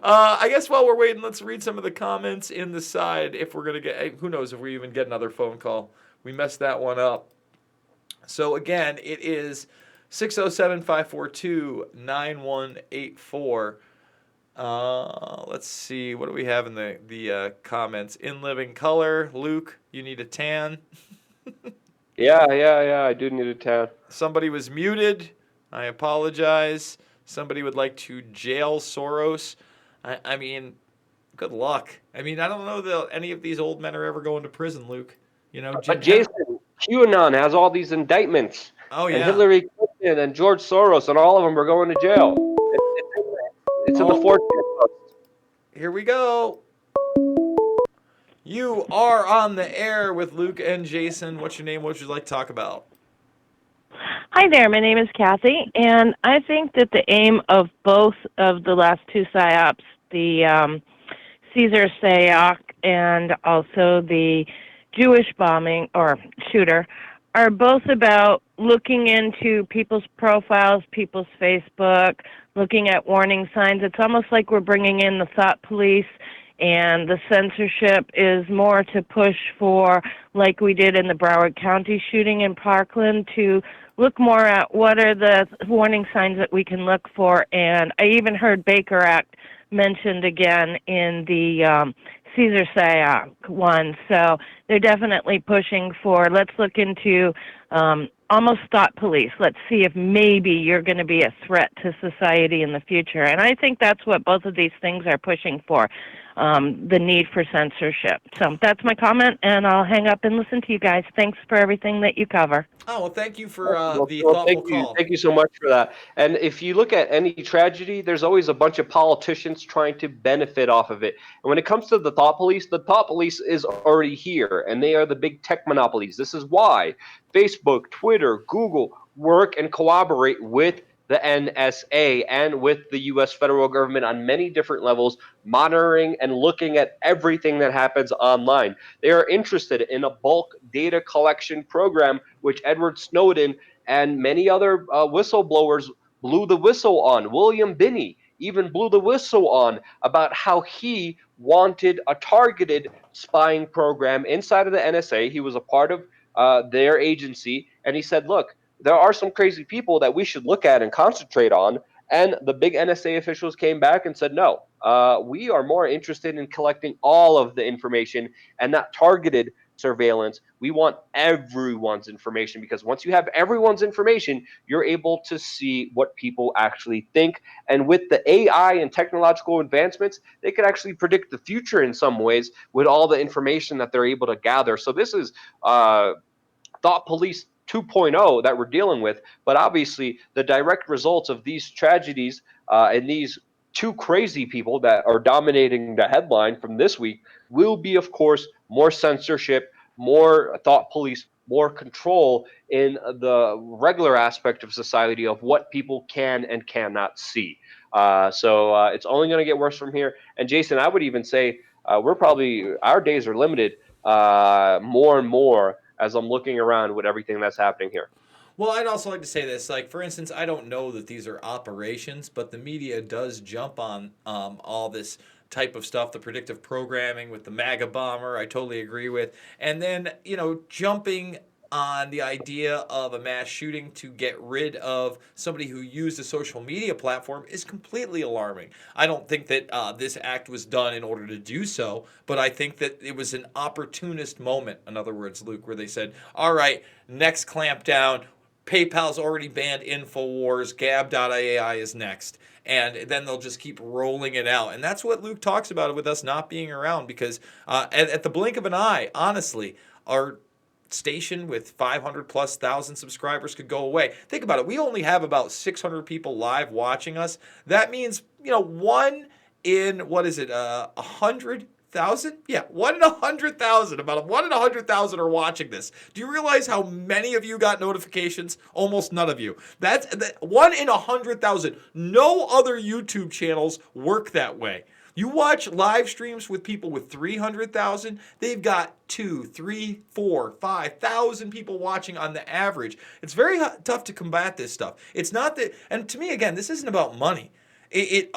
I guess while we're waiting, let's read some of the comments in the side. If we're gonna get, who knows if we even get another phone call. We messed that one up. So again, it is 607-542-9184. Let's see. What do we have in the comments? In living color, Luke, you need a tan. Yeah. I do need a tan. Somebody was muted. I apologize. Somebody would like to jail Soros. I mean, good luck. I mean, I don't know that any of these old men are ever going to prison, Luke. But Jason, QAnon has all these indictments. Oh, yeah. And Hillary Clinton and George Soros and all of them are going to jail. It's in the 14th. Here we go. You are on the air with Luke and Jason. What's your name? What would you like to talk about? Hi there, my name is Kathy, and I think that the aim of both of the last two PSYOPs, the Caesar Sayoc and also the Jewish bombing or shooter, are both about looking into people's profiles, people's Facebook, looking at warning signs. It's almost like we're bringing in the thought police, and the censorship is more to push for, like we did in the Broward County shooting in Parkland, to look more at what are the warning signs that we can look for. And I even heard Baker Act mentioned again in the Caesar Sayoc one. So they're definitely pushing for, let's look into almost thought police. Let's see if maybe you're going to be a threat to society in the future. And I think that's what both of these things are pushing for, the need for censorship. So that's my comment, and I'll hang up and listen to you guys. Thanks for everything that you cover. Oh, well, thank you for the thoughtful call. Thank you so much for that. And if you look at any tragedy, there's always a bunch of politicians trying to benefit off of it. And when it comes to the thought police is already here, and they are the big tech monopolies. This is why Facebook, Twitter, Google work and cooperate with the NSA and with the US federal government on many different levels, monitoring and looking at everything that happens online. They are interested in a bulk data collection program, which Edward Snowden and many other whistleblowers blew the whistle on. William Binney even blew the whistle on about how he wanted a targeted spying program inside of the NSA. He was a part of their agency, and he said, look, there are some crazy people that we should look at and concentrate on. And the big NSA officials came back and said, no, we are more interested in collecting all of the information and not targeted surveillance. We want everyone's information, because once you have everyone's information, you're able to see what people actually think. And with the AI and technological advancements, they could actually predict the future in some ways with all the information that they're able to gather. So this is thought police 2.0 that we're dealing with, but obviously the direct results of these tragedies and these two crazy people that are dominating the headline from this week will be, of course, more censorship, more thought police, more control in the regular aspect of society of what people can and cannot see. So it's only going to get worse from here. And Jason, I would even say our days are limited more and more as I'm looking around with everything that's happening here. Well, I'd also like to say this. Like, for instance, I don't know that these are operations, but the media does jump on all this type of stuff, the predictive programming with the MAGA bomber, I totally agree with. And then, jumping on the idea of a mass shooting to get rid of somebody who used a social media platform is completely alarming. I don't think that this act was done in order to do so, but I think that it was an opportunist moment, in other words, Luke, where they said, all right, next clampdown, PayPal's already banned InfoWars, Gab.ai is next. And then they'll just keep rolling it out. And that's what Luke talks about with us not being around, because at the blink of an eye, honestly, our station with 500 plus thousand subscribers could go away. Think about it. We only have about 600 people live watching us. That means, one in, what is it, 100,000? Yeah, 1 in 100,000. About 1 in 100,000 are watching this. Do you realize how many of you got notifications? Almost none of you. That's 1 in 100,000. No other YouTube channels work that way. You watch live streams with people with 300,000, they've got 2, 3, 4, 5,000 people watching on the average. It's very tough to combat this stuff. It's not that, and to me, again, this isn't about money. It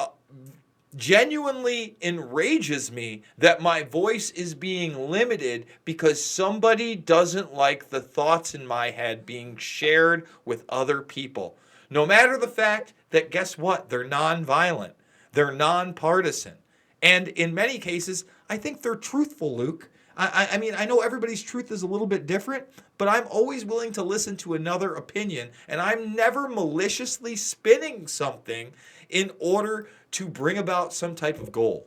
genuinely enrages me that my voice is being limited because somebody doesn't like the thoughts in my head being shared with other people. No matter the fact that, guess what? They're nonviolent. They're nonpartisan. And in many cases, I think they're truthful, Luke. I mean, I know everybody's truth is a little bit different, but I'm always willing to listen to another opinion, and I'm never maliciously spinning something in order to bring about some type of goal.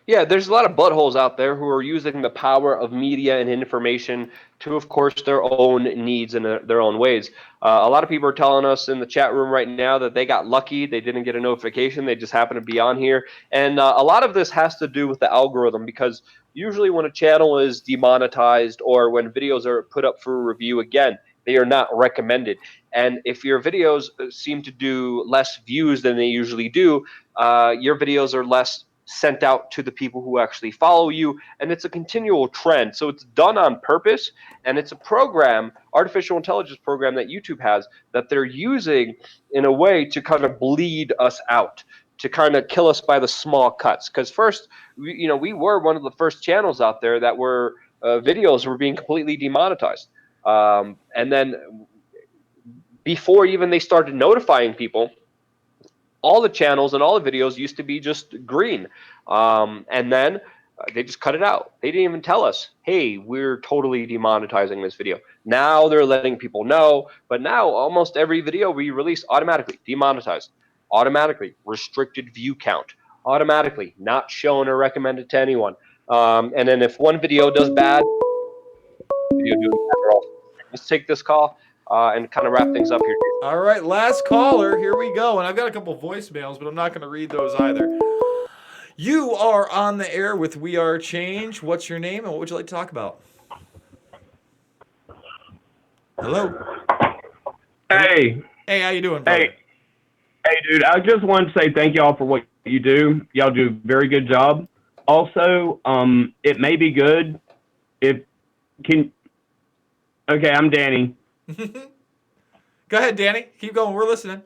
Yeah, there's a lot of buttholes out there who are using the power of media and information to, of course, their own needs and their own ways. A lot of people are telling us in the chat room right now that they got lucky. They didn't get a notification. They just happened to be on here. And a lot of this has to do with the algorithm, because usually when a channel is demonetized or when videos are put up for review again, they are not recommended. And if your videos seem to do less views than they usually do, your videos are less sent out to the people who actually follow you, and it's a continual trend. So it's done on purpose, and it's a program, artificial intelligence program that YouTube has, that they're using in a way to kind of bleed us out, to kind of kill us by the small cuts. Because first, we were one of the first channels out there that were videos were being completely demonetized, and then before even they started notifying people, all the channels and all the videos used to be just green. And then they just cut it out. They didn't even tell us, hey, we're totally demonetizing this video. Now they're letting people know, but now almost every video we release automatically demonetized, automatically restricted view count, automatically not shown or recommended to anyone. And then if one video does bad, video doing bad also. Let's take this call and kind of wrap things up here. All right, last caller. Here we go. And I've got a couple voicemails, but I'm not going to read those either. You are on the air with WeAreChange. What's your name and what would you like to talk about? Hello? Hey, Hey, how you doing, brother? Hey, dude, I just wanted to say thank y'all for what you do. Y'all do a very good job. Also, it may be good if can. Okay, I'm Danny. Go ahead, Danny. Keep going. We're listening.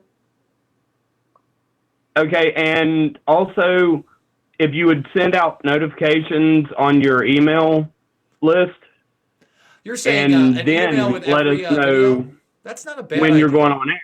Okay, and also if you would send out notifications on your email list, You're saying and an email then with let us every video? know That's not a bad when you're going idea. on air.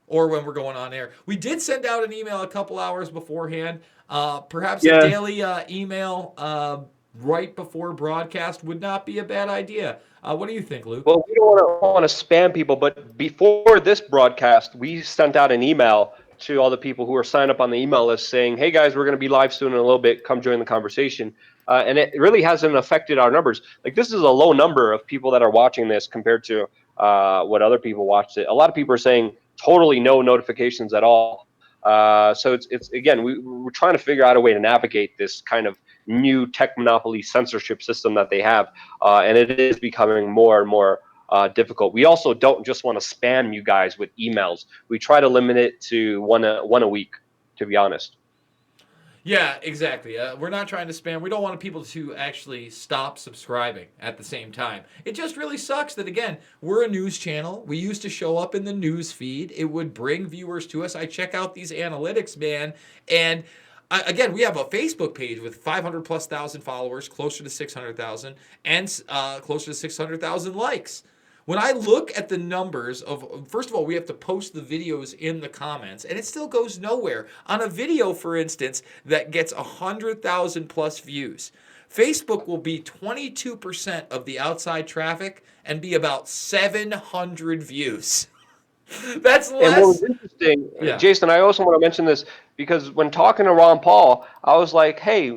Or when we're going on air. We did send out an email a couple hours beforehand. Perhaps a Yes. daily email right before broadcast would not be a bad idea. What do you think, Luke? Well, we don't want to spam people, but before this broadcast, we sent out an email to all the people who are signed up on the email list saying, "Hey guys, we're going to be live soon in a little bit. Come join the conversation." And it really hasn't affected our numbers. Like this is a low number of people that are watching this compared to what other people watched it. A lot of people are saying totally no notifications at all. So it's again, we're trying to figure out a way to navigate this kind of new tech monopoly censorship system that they have, and it is becoming more and more difficult. We also don't just want to spam you guys with emails. We try to limit it to one a week, to be honest. Yeah, exactly. We're not trying to spam. We don't want people to actually stop subscribing at the same time. It just really sucks that, again, we're a news channel. We used to show up in the news feed. It would bring viewers to us. I check out these analytics, man. And again, we have a Facebook page with 500 plus thousand followers, closer to 600,000, and closer to 600,000 likes. When I look at the numbers of, first of all, we have to post the videos in the comments, and it still goes nowhere. On a video, for instance, that gets 100,000 plus views, Facebook will be 22% of the outside traffic and be about 700 views. That's And what was less. interesting, Yeah. Jason, I also want to mention this because when talking to Ron Paul, I was like, hey,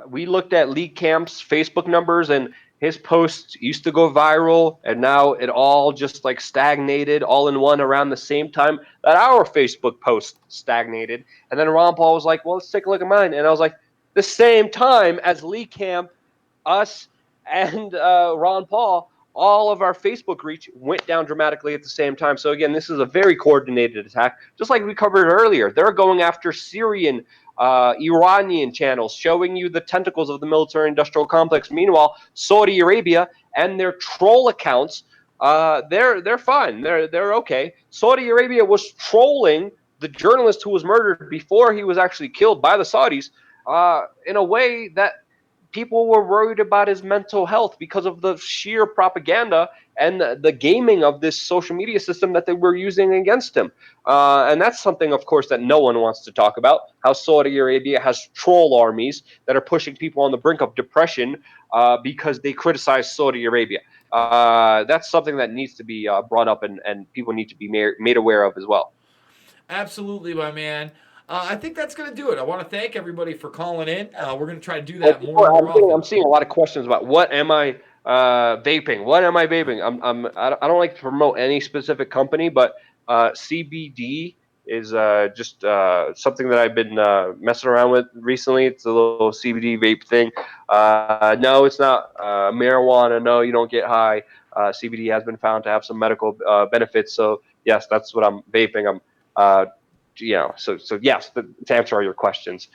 we looked at Lee Camp's Facebook numbers and his posts used to go viral, and now it all just like stagnated all in one around the same time that our Facebook post stagnated. And then Ron Paul was like, well, let's take a look at mine. And I was like, the same time as Lee Camp, us, and Ron Paul, all of our Facebook reach went down dramatically at the same time. So again, this is a very coordinated attack, just like we covered earlier. They're going after Syrian, Iranian channels, showing you the tentacles of the military-industrial complex. Meanwhile, Saudi Arabia and their troll accounts, they're fine. They're okay. Saudi Arabia was trolling the journalist who was murdered before he was actually killed by the Saudis, in a way that people were worried about his mental health because of the sheer propaganda and the gaming of this social media system that they were using against him. And that's something, of course, that no one wants to talk about, how Saudi Arabia has troll armies that are pushing people on the brink of depression because they criticize Saudi Arabia. That's something that needs to be brought up, and people need to be made aware of as well. Absolutely, my man. I think that's going to do it. I want to thank everybody for calling in. We're going to try to do Well, that more and more I'm often. seeing a lot of questions about what am I vaping? What am I vaping? I don't like to promote any specific company, but CBD is just something that I've been messing around with recently. It's a little CBD vape thing. No, it's not marijuana. No, you don't get high. CBD has been found to have some medical benefits. So yes, that's what I'm vaping. I'm so yes, to answer all your questions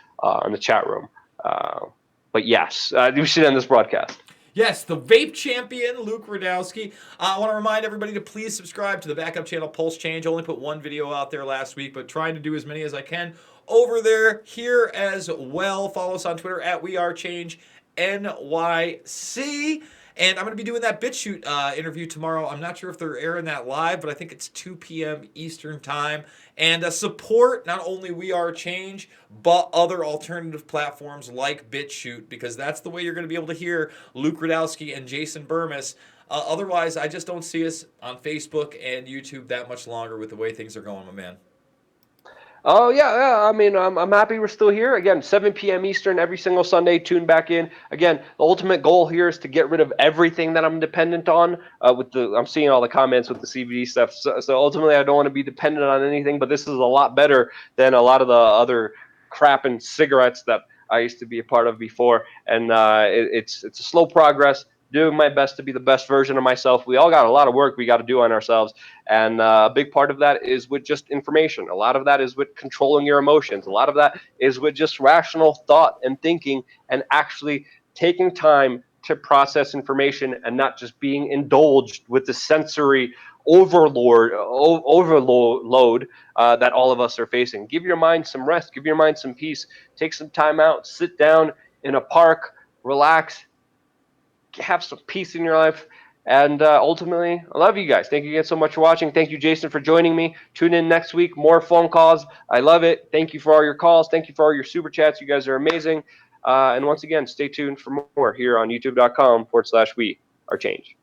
in the chat room. But yes, we should end this broadcast. Yes, the vape champion, Luke Radowski. I want to remind everybody to please subscribe to the backup channel Pulse Change. Only put one video out there last week, but trying to do as many as I can over there here as well. Follow us on Twitter at WeAreChange NYC. And I'm going to be doing that BitChute interview tomorrow. I'm not sure if they're airing that live, but I think it's 2 p.m. Eastern Time. And support not only We Are Change, but other alternative platforms like BitChute, because that's the way you're going to be able to hear Luke Radowski and Jason Burmis. Otherwise, I just don't see us on Facebook and YouTube that much longer with the way things are going, my man. Oh yeah. I mean, I'm happy we're still here. Again, 7 p.m. Eastern every single Sunday. Tune back in. Again, the ultimate goal here is to get rid of everything that I'm dependent on. I'm seeing all the comments with the CBD stuff. So ultimately, I don't want to be dependent on anything. But this is a lot better than a lot of the other crap and cigarettes that I used to be a part of before. And it's a slow progress. doing my best to be the best version of myself. We all got a lot of work we got to do on ourselves, and a big part of that is with just information. A lot of that is with controlling your emotions. A lot of that is with just rational thought and thinking, and actually taking time to process information and not just being indulged with the sensory overload that all of us are facing. Give your mind some rest. Give your mind some peace. Take some time out. Sit down in a park. Relax, have some peace in your life. And ultimately, I love you guys. Thank you again so much for watching. Thank you, Jason, for joining me. Tune in next week. More phone calls. I love it. Thank you for all your calls. Thank you for all your super chats. You guys are amazing. And once again, stay tuned for more here on youtube.com/we are change.